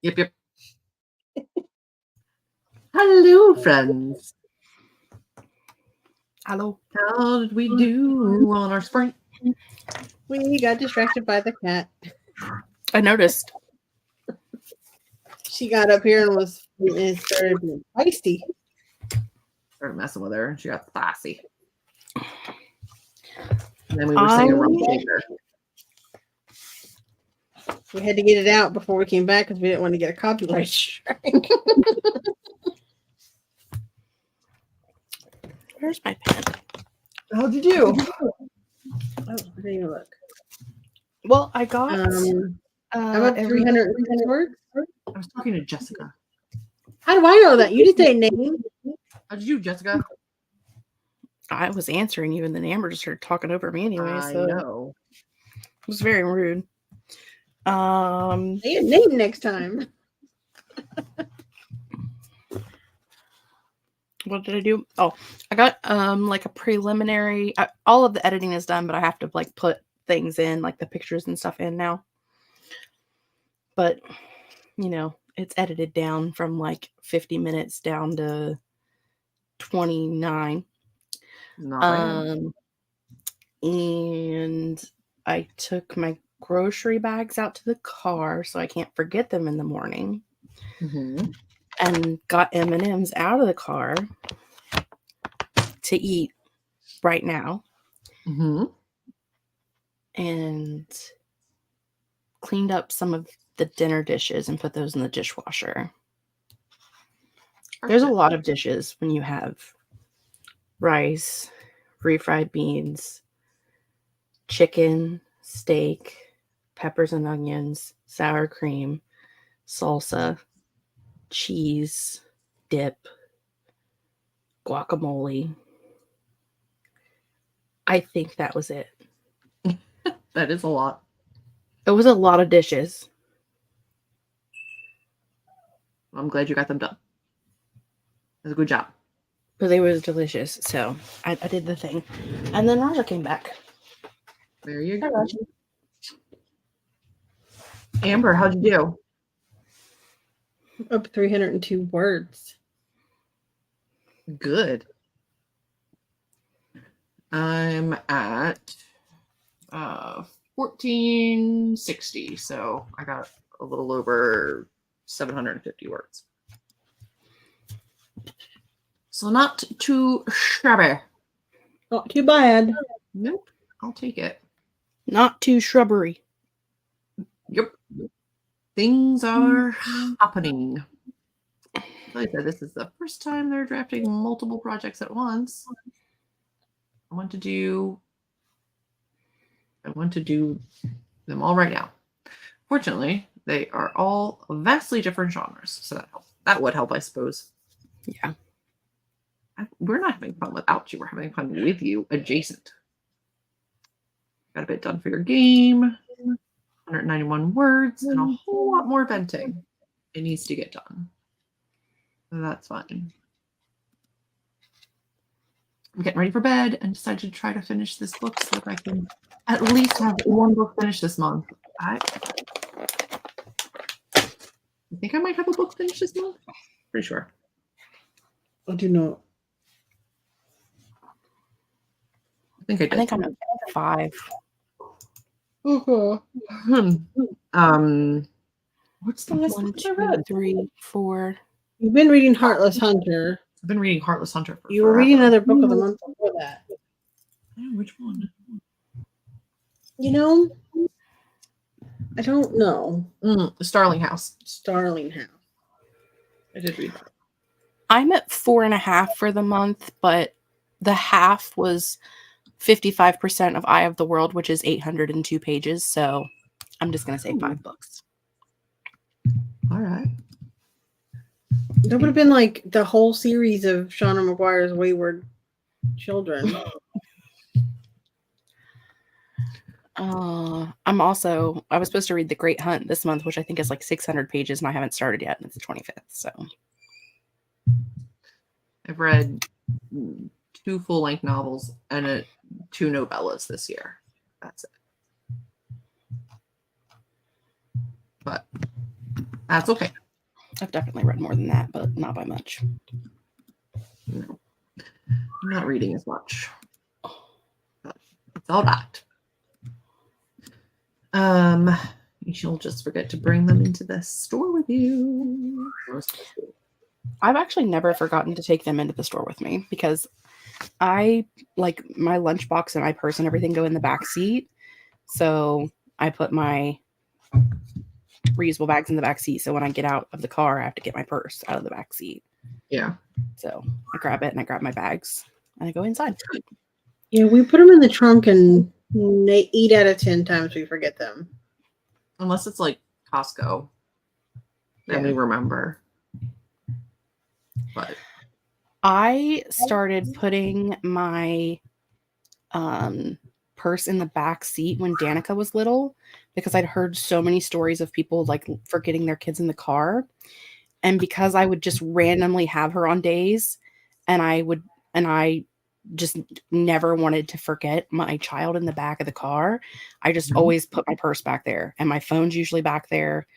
Yep. Hello, friends. Hello. How did we do on our sprint? We got distracted by the cat. I noticed. She got up here and started being feisty. Started messing with her, and she got sassy. And then we were saying a wrong shaker. We had to get it out before we came back because we didn't want to get a copyright strike. Where's my pen? How'd you do? Oh, I didn't even look. Well, I got. I'm up 300 words. I was talking to Jessica. How do I know that? You didn't say name. How'd you do, Jessica? I was answering you, and then Amber just started talking over me anyway. I So know. it was very rude. Say your name next time. What did I do? Oh, I got like a preliminary. All of the editing is done, but I have to like put things in, like the pictures and stuff in now. But you know, it's edited down from like 50 minutes down to 29. Not bad. And I took my grocery bags out to the car so I can't forget them in the morning. Mm-hmm. And got M&Ms out of the car to eat right now. Mm-hmm. And cleaned up some of the dinner dishes and put those in the dishwasher. There's a lot of dishes when you have rice, refried beans, chicken, steak, peppers and onions, sour cream, salsa, cheese, dip, guacamole. I think that was it. That is a lot. It was a lot of dishes. I'm glad you got them done. It was a good job. But they were delicious. So I did the thing. And then Roger came back. There you Hi, go. Roger. Amber, how'd you do? Up 302 words. Good. I'm at 1460, so I got a little over 750 words. So not too shabby. Not too bad. Nope, I'll take it. Not too shrubbery. Yep. Things are happening. Like I said, this is the first time they're drafting multiple projects at once. I want to do them all right now. Fortunately, they are all vastly different genres, so that would help, I suppose. Yeah. We're not having fun without you. We're having fun with you, adjacent. Got a bit done for your game. 191 words and a whole lot more venting. It needs to get done. So that's fine. I'm getting ready for bed and decided to try to finish this book so that I can at least have one book finished this month. I think I might have a book finished this month. Pretty sure. I do not. I think I did. I think I'm at 5. Uh-huh. What's the last 1, book I 2, read? 3, 4. You've been reading Heartless Hunter. I've been reading Heartless Hunter for You were reading another book of the month before that. Which one? You know, I don't know. The Starling House. Starling House. I did read that. I'm at 4.5 for the month, but the half was 55% of Eye of the World, which is 802 pages. So I'm just going to say 5 books. All right. That would have been like the whole series of Shauna McGuire's Wayward Children. I was supposed to read The Great Hunt this month, which I think is like 600 pages, and I haven't started yet, and it's the 25th. So I've read 2 full-length novels and 2 novellas this year. That's it. But That's okay. I've definitely read more than that, but not by much. No. I'm not reading as much. But it's all right. You'll just forget to bring them into the store with you. I've actually never forgotten to take them into the store with me because I like my lunchbox and my purse and everything go in the back seat. So I put my reusable bags in the back seat. So when I get out of the car, I have to get my purse out of the back seat. Yeah. So I grab it and I grab my bags and I go inside. Yeah, we put them in the trunk and 8 out of 10 times we forget them. Unless it's like Costco. Then we remember. But I started putting my purse in the back seat when Danica was little because I'd heard so many stories of people like forgetting their kids in the car. And because I would just randomly have her on days and I just never wanted to forget my child in the back of the car, I just always put my purse back there, and my phone's usually back there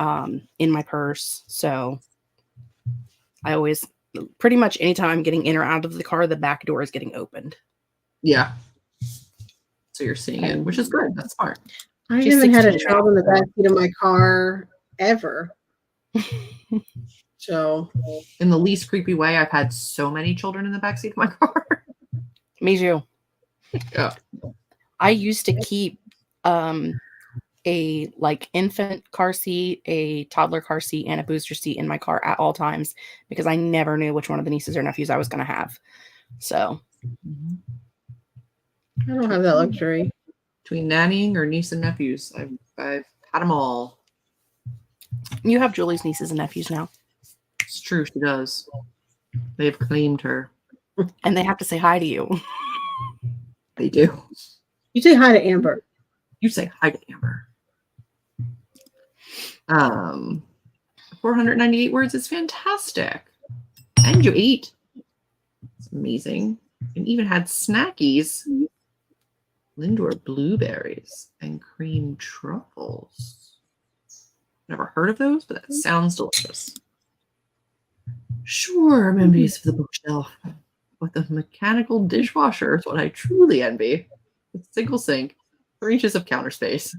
in my purse. So I always, pretty much anytime I'm getting in or out of the car, the back door is getting opened. yeah. So you're seeing it, which is good. That's smart. I She's haven't had a 16 child now. in the backseat of my car ever. So In the least creepy way, I've had so many children in the backseat of my car. Me too. Yeah. I used to keep a like infant car seat, a toddler car seat, and a booster seat in my car at all times because I never knew which one of the nieces or nephews I was going to have. So I don't have that luxury. Between nannying or niece and nephews, I've had them all. you have Julie's nieces and nephews now, It's true, she does. They've claimed her. and they have to say hi to you. They do. You say hi to Amber. You say hi to Amber. 498 words is fantastic. And you ate. It's amazing. And even had snackies. Lindor blueberries and cream truffles. Never heard of those, but that sounds delicious. Sure, memories of the bookshelf. With a mechanical dishwasher is what I truly envy. With single sink, 3 inches of counter space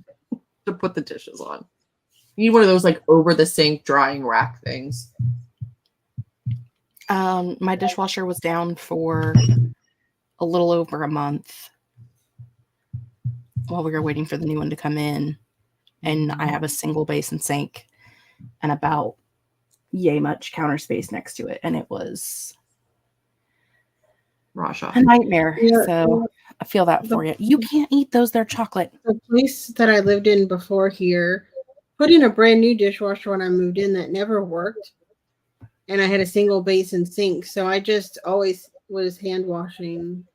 to put the dishes on. You need one of those like over the sink drying rack things. My dishwasher was down for a little over a month while we were waiting for the new one to come in. And I have a single basin sink and about yay much counter space next to it. And it was Raja. a nightmare. Yeah. So I feel that for you. You can't eat those. They're chocolate. The place that I lived in before here put in a brand new dishwasher when I moved in that never worked. And I had a single basin sink. So I just always was hand washing.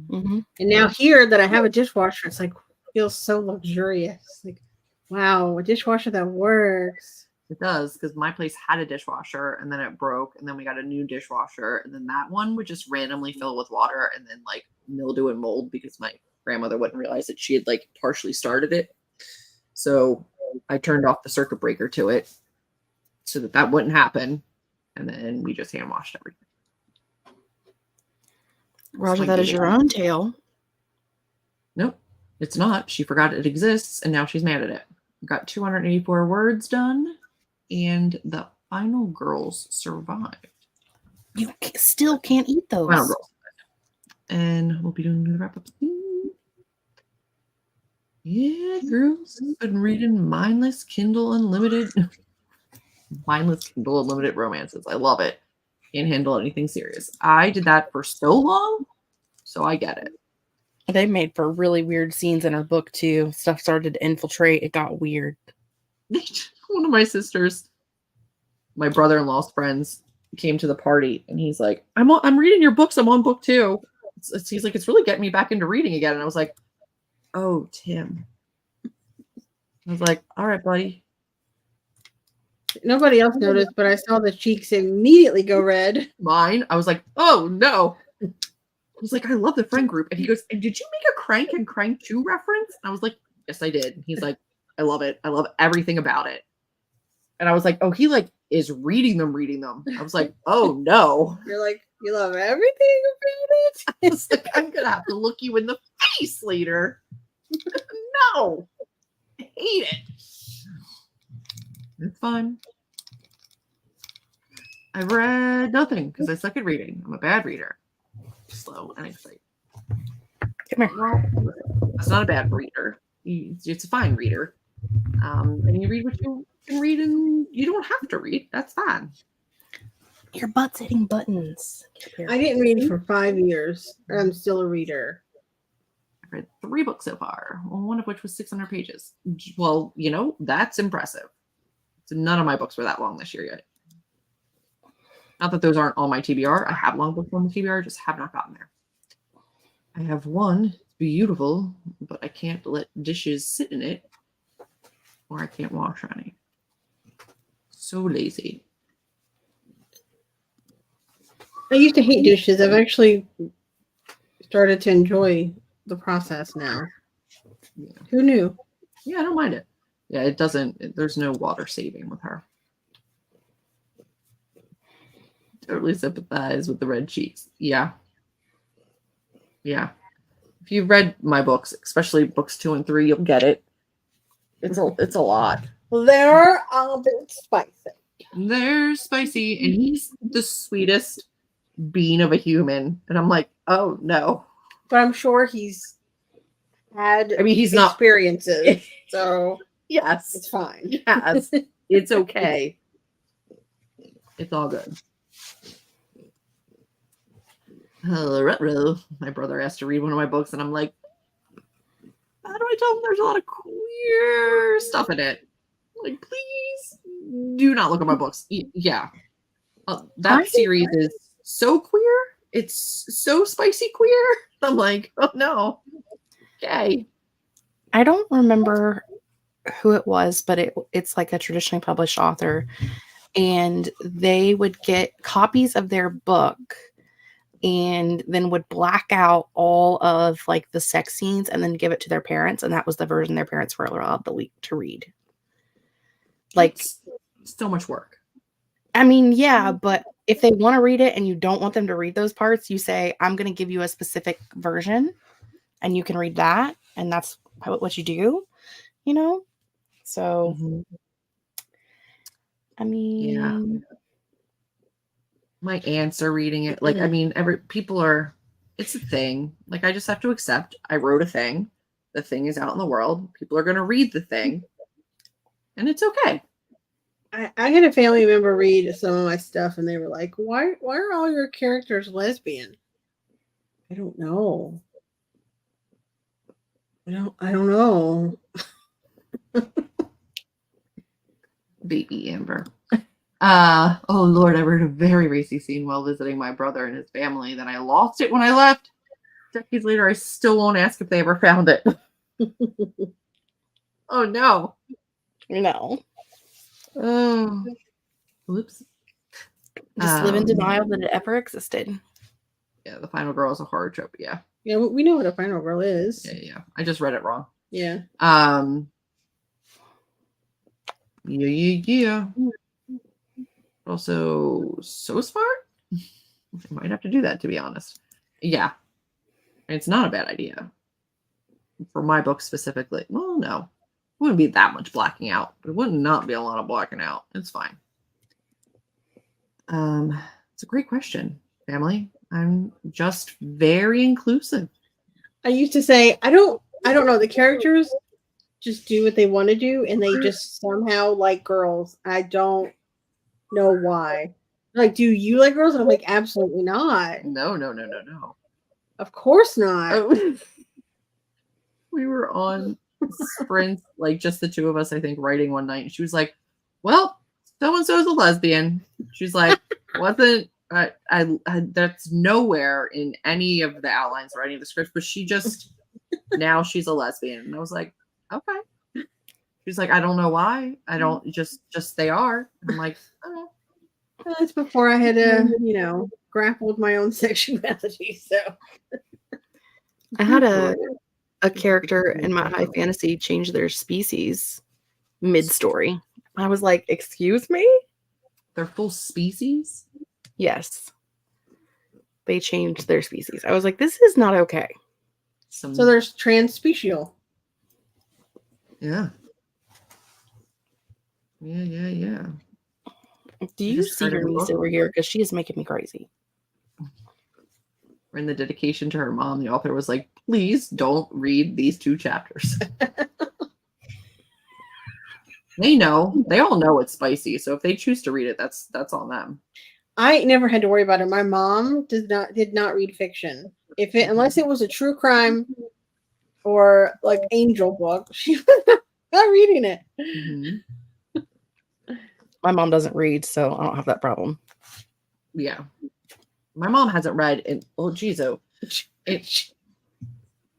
Mm-hmm. And now here that I have a dishwasher, it's like feels so luxurious. Like, wow, a dishwasher that works. It does, because my place had a dishwasher and then it broke, and then we got a new dishwasher, and then that one would just randomly fill with water and then like mildew and mold because my grandmother wouldn't realize that she had like partially started it. So I turned off the circuit breaker to it so that wouldn't happen, and then we just hand washed everything. Roger, that is your own tale. Nope, it's not. She forgot it exists, and now she's mad at it. Got 284 words done, and the final girls survived. You still can't eat those. Final girls. And we'll be doing the wrap up soon. Yeah, girls. I've been reading mindless Kindle Unlimited romances. I love it. Can't handle anything serious. I did that for so long, so I get it. They made for really weird scenes in her book too. Stuff started to infiltrate. It got weird. One of my sisters, my brother-in-law's friends, came to the party, and he's like, I'm reading your books. I'm on book 2. He's like, it's really getting me back into reading again. And I was like, oh, Tim. I was like, all right, buddy. Nobody else noticed, but I saw the cheeks immediately go red. Mine. I was like, oh no. I was like, I love the friend group. And he goes, and did you make a Crank and Crank 2 reference? And I was like, yes, I did. And he's like, I love it. I love everything about it. And I was like, oh, he like is reading them. I was like, oh no. You're like, you love everything about I was like, I'm gonna have to look you in the face later. No. I hate it. It's fun. I've read nothing because I suck at reading. I'm a bad reader. Slow and excited. Come here. Well, that's not a bad reader. It's a fine reader. And you read what you can read, and you don't have to read. That's fine. Your butt's hitting buttons. it. I didn't read for 5 years. And I'm still a reader. I've read 3 books so far, one of which was 600 pages. Well, that's impressive. So none of my books were that long this year yet. Not that those aren't on my TBR. I have long books on the TBR, just have not gotten there. I have one. It's beautiful, but I can't let dishes sit in it, or I can't wash any. So lazy. I used to hate dishes. I've actually started to enjoy the process now. Yeah. Who knew? Yeah, I don't mind it. Yeah, it doesn't. There's no water saving with her. Totally sympathize with the red cheeks. Yeah. Yeah. If you've read my books, especially books 2 and 3, you'll get it. It's a lot. They're a bit spicy. They're spicy, and he's the sweetest bean of a human. And I'm like, oh no. But I'm sure he's had He's not experiences. So yes. it's fine. Yes. It's okay. It's all good. My brother asked to read one of my books, and I'm like, how do I tell him there's a lot of queer stuff in it? Like, please do not look at my books. Yeah. That series is so queer. It's so spicy queer. I'm like, oh no. Okay. I don't remember who it was, but it's like a traditionally published author, and they would get copies of their book and then would black out all of like the sex scenes and then give it to their parents, and that was the version their parents were allowed to read. Like, so much work. I mean, yeah, but if they want to read it and you don't want them to read those parts, you say, I'm going to give you a specific version and you can read that, and that's what you do, So, I mean, yeah. My aunts are reading it. Like, it's a thing. Like, I just have to accept I wrote a thing. The thing is out in the world. People are going to read the thing. And it's okay. I had a family member read some of my stuff, and they were like, why are all your characters lesbian? I don't know. I don't know. Baby Amber. Oh Lord, I wrote a very racy scene while visiting my brother and his family. Then I lost it when I left. Decades later, I still won't ask if they ever found it. Oh no. No. Oh. Oops. Just live in denial that it ever existed. Yeah, the final girl is a horror trope. Yeah. Yeah, we know what a final girl is. Yeah. I just read it wrong. Yeah. Yeah. Also, so smart. I might have to do that, to be honest. Yeah. It's not a bad idea. For my book specifically. Well, no. It wouldn't be that much blacking out. But it would not be a lot of blacking out. It's fine. It's a great question, family. I'm just very inclusive. I used to say, I don't know. The characters just do what they want to do, and they just somehow like girls. I don't know why. Like, do you like girls? And I'm like, absolutely not. No. Of course not. Oh. We were on Sprint, like just the two of us, I think, writing one night. And she was like, well, so-and-so's a lesbian. She's like, wasn't I that's nowhere in any of the outlines or any of the scripts, but she just now she's a lesbian. And I was like, okay. She's like, I don't know why. I don't just they are. And I'm like, oh. That's before I had to, grapple with my own sexuality. So I had a character in my high fantasy change their species mid-story. I was like, excuse me? They're full species. Yes. They changed their species. I was like, this is not okay. So there's transspecial. Yeah. Yeah. Do you see your niece over here? Because she is making me crazy. In the dedication to her mom, the author was like, please don't read these 2 chapters. They know. They all know it's spicy. So if they choose to read it, that's on them. I never had to worry about it. My mom did not read fiction. Unless it was a true crime or like angel book, she was not reading it. Mm-hmm. My mom doesn't read, so I don't have that problem. Yeah. My mom hasn't read in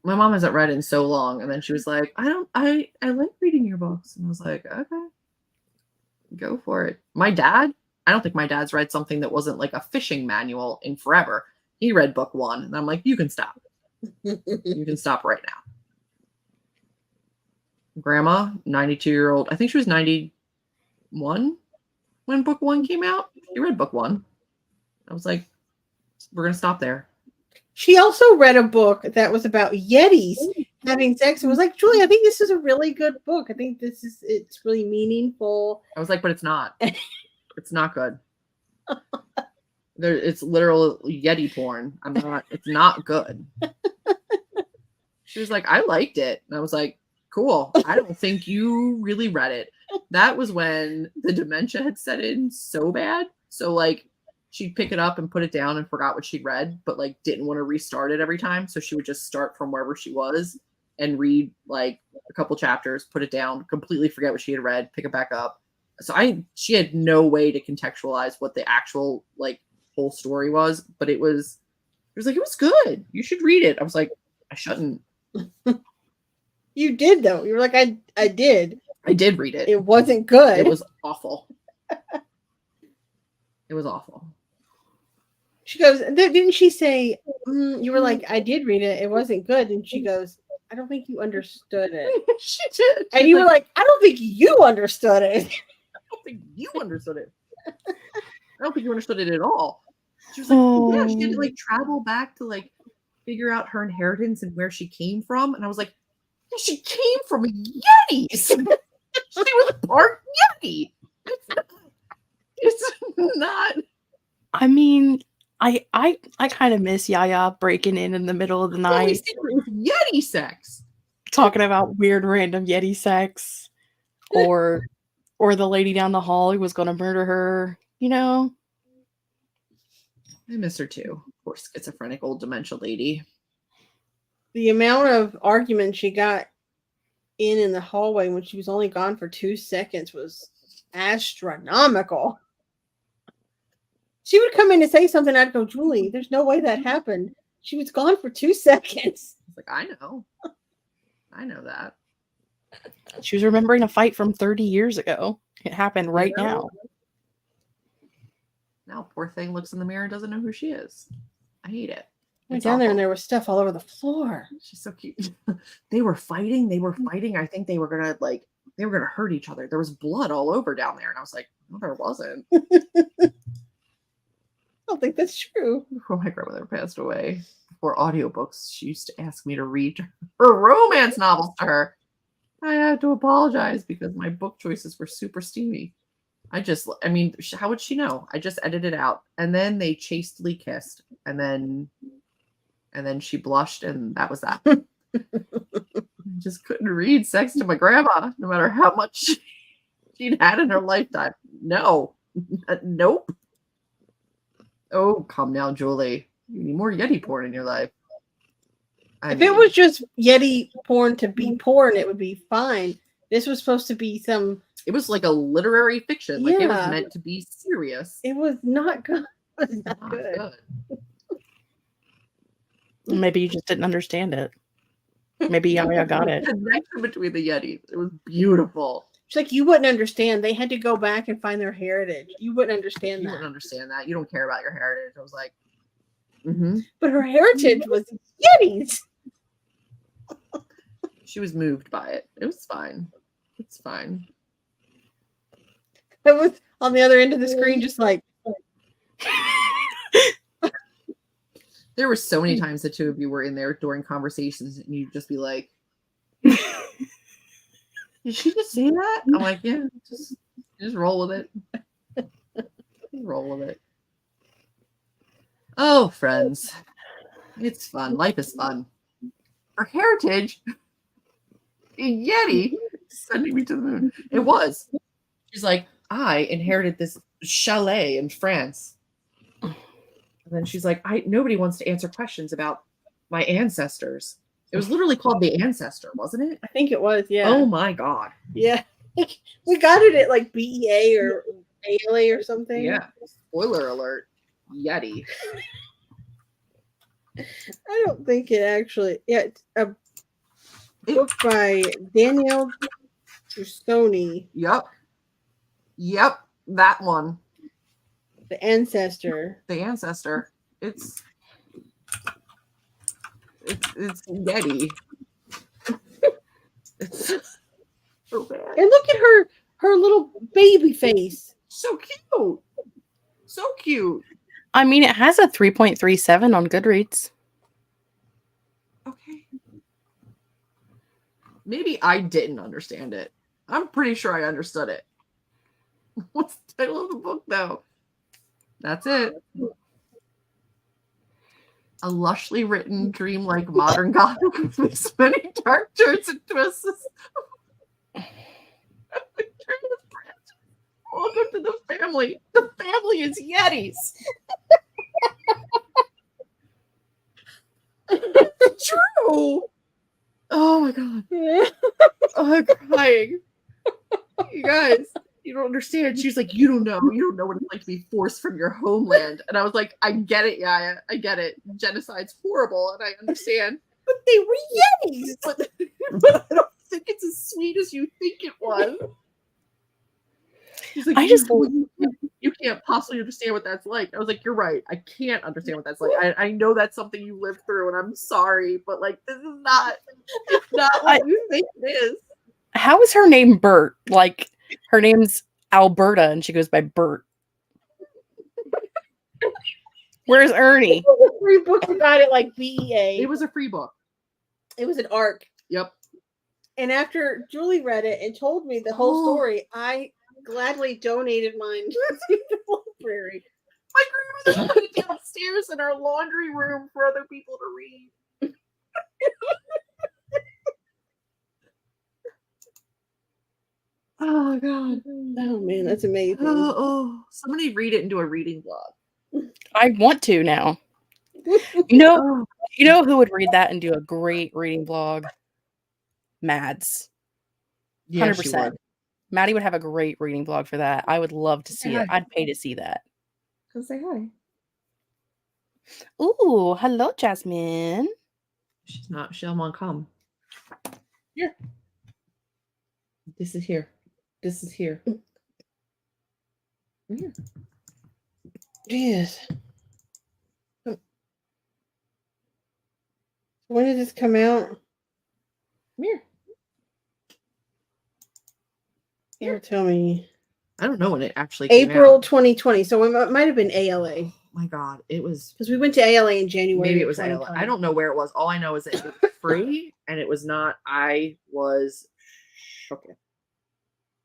my mom hasn't read in so long, and then she was like, I like reading your books. And I was like, okay. Go for it. I don't think my dad's read something that wasn't like a fishing manual in forever. He read book 1, and I'm like, you can stop. You can stop right now. Grandma, 92-year-old, I think she was 91 when book 1 came out. She read book 1. I was like, we're going to stop there. She also read a book that was about Yetis having sex and was like, Julie, I think this is a really good book. I think it's really meaningful. I was like, but it's not. It's not good. It's literal Yeti porn. It's not good. She was like, I liked it. And I was like, cool. I don't think you really read it. That was when the dementia had set in so bad. So like she'd pick it up and put it down and forgot what she'd read, but like didn't want to restart it every time. So she would just start from wherever she was and read like a couple chapters, put it down, completely forget what she had read, pick it back up. So she had no way to contextualize what the actual like whole story was, but it was good. You should read it. I was like, I shouldn't. You did though. You were like, I did. I did read it. It wasn't good. It was awful. It was awful. She goes, didn't she say, you were like, I did read it. It wasn't good. And she goes, I don't think you understood it. She did. And you were like, I don't think you understood it. I don't think you understood it. I don't think you understood it at all. She was like, yeah, she had to like travel back to like figure out her inheritance and where she came from. And I was like, yeah, she came from Yetis. She was part Yeti. It's not. I mean, I kind of miss Yaya breaking in the middle of the night. Yeti sex. Talking about weird random Yeti sex. Or the lady down the hall who was going to murder her, you know? I miss her too. Poor schizophrenic old dementia lady. The amount of arguments she got in the hallway when she was only gone for 2 seconds was astronomical. She would come in and say something. I'd go, Julie, there's no way that happened. She was gone for 2 seconds. I was like, I know that. She was remembering a fight from 30 years ago. It happened right now. Now, poor thing looks in the mirror and doesn't know who she is. I hate it. Went down there and there was stuff all over the floor. She's so cute. They were fighting. I think they were gonna hurt each other. There was blood all over down there, and I was like, no, there wasn't. I don't think that's true. Before my grandmother passed away, before audiobooks, she used to ask me to read her romance novels to her. I had to apologize because my book choices were super steamy. How would she know? I just edited it out. And then they chastely kissed. And then she blushed, and that was that. I just couldn't read sex to my grandma, no matter how much she'd had in her lifetime. No. Nope. Oh, come now, Julie. You need more Yeti porn in your life. If it was just Yeti porn to be porn, it would be fine. This was supposed to be it was like a literary fiction. Like it was meant to be serious. It was not good. It was not good. Maybe you just didn't understand it. Maybe Yaya got it. The connection between the Yetis. It was beautiful. It's like you wouldn't understand. They had to go back and find their heritage. You wouldn't understand that. You wouldn't understand that. You don't care about your heritage. I was like, But her heritage was Yetis. She was moved by it. It was fine. It's fine. I was on the other end of the screen, just like. There were so many times the two of you were in there during conversations, and you'd just be like, "Did she just say that?" I'm like, "Yeah, just roll with it. Roll with it." Oh, friends, it's fun. Life is fun. For Heritage, a Yeti sending me to the moon. It was. She's like, I inherited this chalet in France. And then she's like, nobody wants to answer questions about my ancestors. It was literally called The Ancestor, wasn't it? I think it was, yeah. Oh my God. Yeah. We got it at like BEA or ALA or something. Yeah. Spoiler alert. Yeti. I don't think it actually. Yeah, it's a book by Danielle Trusconi. Yep. That one. The Ancestor. The Ancestor. It's Yeti. It's so bad. And look at her little baby face. So cute. So cute. I mean, it has a 3.37 on Goodreads. Okay. Maybe I didn't understand it. I'm pretty sure I understood it. What's the title of the book, though? That's it. A lushly written, dreamlike modern gothic with many dark turns and twists. Welcome to the family. The family is Yetis. It's true. Oh my God. Oh, I'm crying. You guys, you don't understand. She's like, you don't know what it's like to be forced from your homeland. And I was like, I get it, Yaya. I get it. Genocide's horrible, and I understand. But they were Yetis. But I don't think it's as sweet as you think it was. She's like, you can't possibly understand what that's like. I was like, you're right. I can't understand what that's like. I know that's something you lived through, and I'm sorry, but like, this is not what you think it is. How is her name Bert? Like, her name's Alberta, and she goes by Bert. Where's Ernie? Free book about it, like BEA. It was a free book. It was an ARC. Yep. And after Julie read it and told me the whole story, I gladly donated mine to the library. My grandmother put it downstairs in our laundry room for other people to read. Oh God. Oh man, that's amazing. Somebody read it and do a reading blog. I want to now. You know who would read that and do a great reading blog? Mads. 100%. Maddie would have a great reading blog for that. I would love to see it. I'd pay to see that. Come say hi. Ooh, hello, Jasmine. She's not. She'll want to come. Here. This is here. This is here. Here. Jeez. When did this come out? Here. Here, tell me. I don't know when it actually came April out. 2020. So it might have been ALA. Oh my God, it was because we went to ALA in January. Maybe it was ALA. I don't know where it was. All I know is that it was free and it was not. I was okay.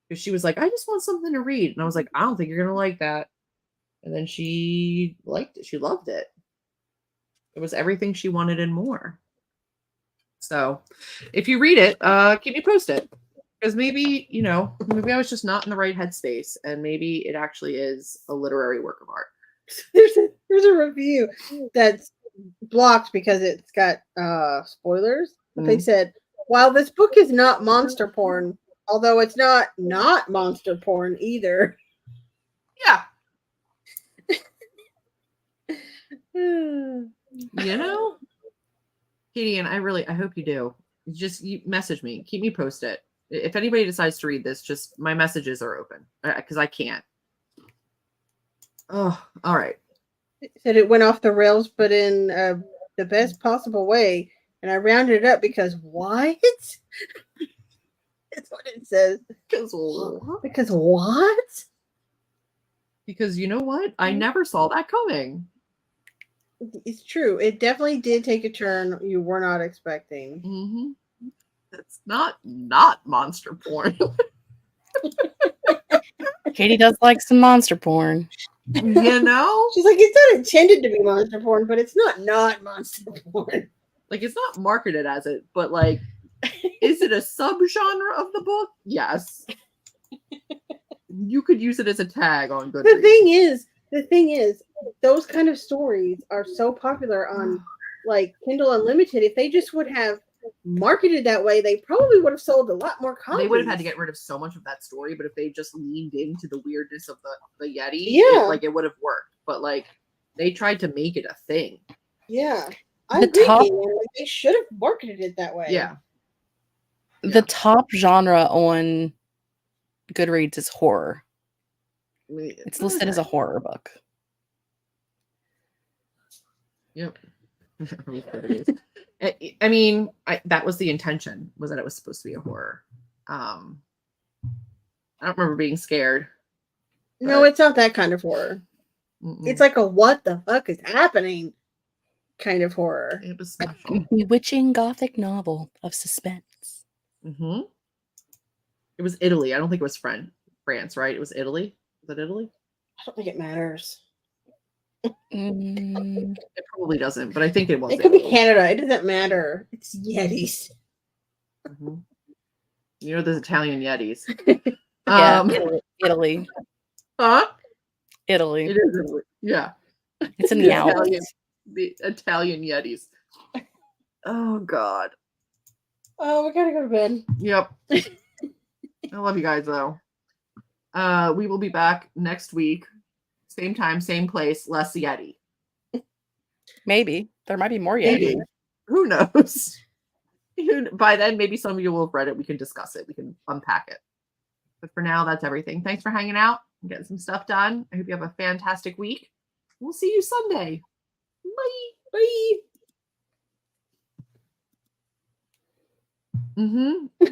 Because she was like, I just want something to read. And I was like, I don't think you're going to like that. And then she liked it. She loved it. It was everything she wanted and more. So if you read it, keep me posted. Because maybe, maybe I was just not in the right headspace. And maybe it actually is a literary work of art. There's a review that's blocked because it's got spoilers. But they said, while this book is not monster porn, although it's not monster porn either. Yeah. Katie, and I hope you do. You message me. Keep me posted. If anybody decides to read this, just my messages are open because I can't. Oh, all right. It said it went off the rails, but in the best possible way. And I rounded it up because what? That's what it says. Because what? Because what? Because you know what? I never saw that coming. It's true. It definitely did take a turn you were not expecting. Mm-hmm. It's not monster porn. Katie does like some monster porn. You know? She's like, it's not intended to be monster porn, but it's not monster porn. Like, it's not marketed as it, but like, is it a subgenre of the book? Yes. You could use it as a tag on Goodreads. The thing is, those kind of stories are so popular on like Kindle Unlimited. If they just would have marketed that way, they probably would have sold a lot more copies. They would have had to get rid of so much of that story, but if they just leaned into the weirdness of the Yeti, it would have worked. But like, they tried to make it a thing. Yeah, I agree. They should have marketed it that way. Yeah. The top genre on Goodreads is horror. It's listed as a horror book. Yep. I mean, that was the intention, was that it was supposed to be a horror. I don't remember being scared. No, it's not that kind of horror. Mm-mm. It's like a what the fuck is happening kind of horror. It was special. A bewitching gothic novel of suspense. Mm-hmm. It was Italy. I don't think it was France, right? It was Italy. Was it Italy? I don't think it matters. It probably doesn't, but I think it was. It could be Canada. It doesn't matter. It's Yetis. Mm-hmm. You know, there's Italian Yetis. Italy. Huh? Italy. It is Italy. Yeah. It's in the Alps. The Italian Yetis. Oh God. Oh, we gotta go to bed. Yep. I love you guys though. We will be back next week. Same time, same place, less Yeti. Maybe. There might be more Yeti. Maybe. Who knows? By then, maybe some of you will have read it. We can discuss it. We can unpack it. But for now, that's everything. Thanks for hanging out and getting some stuff done. I hope you have a fantastic week. We'll see you Sunday. Bye. Bye.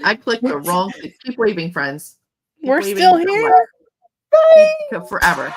I clicked the wrong. Keep waving, friends. We're still here. Bye. Forever.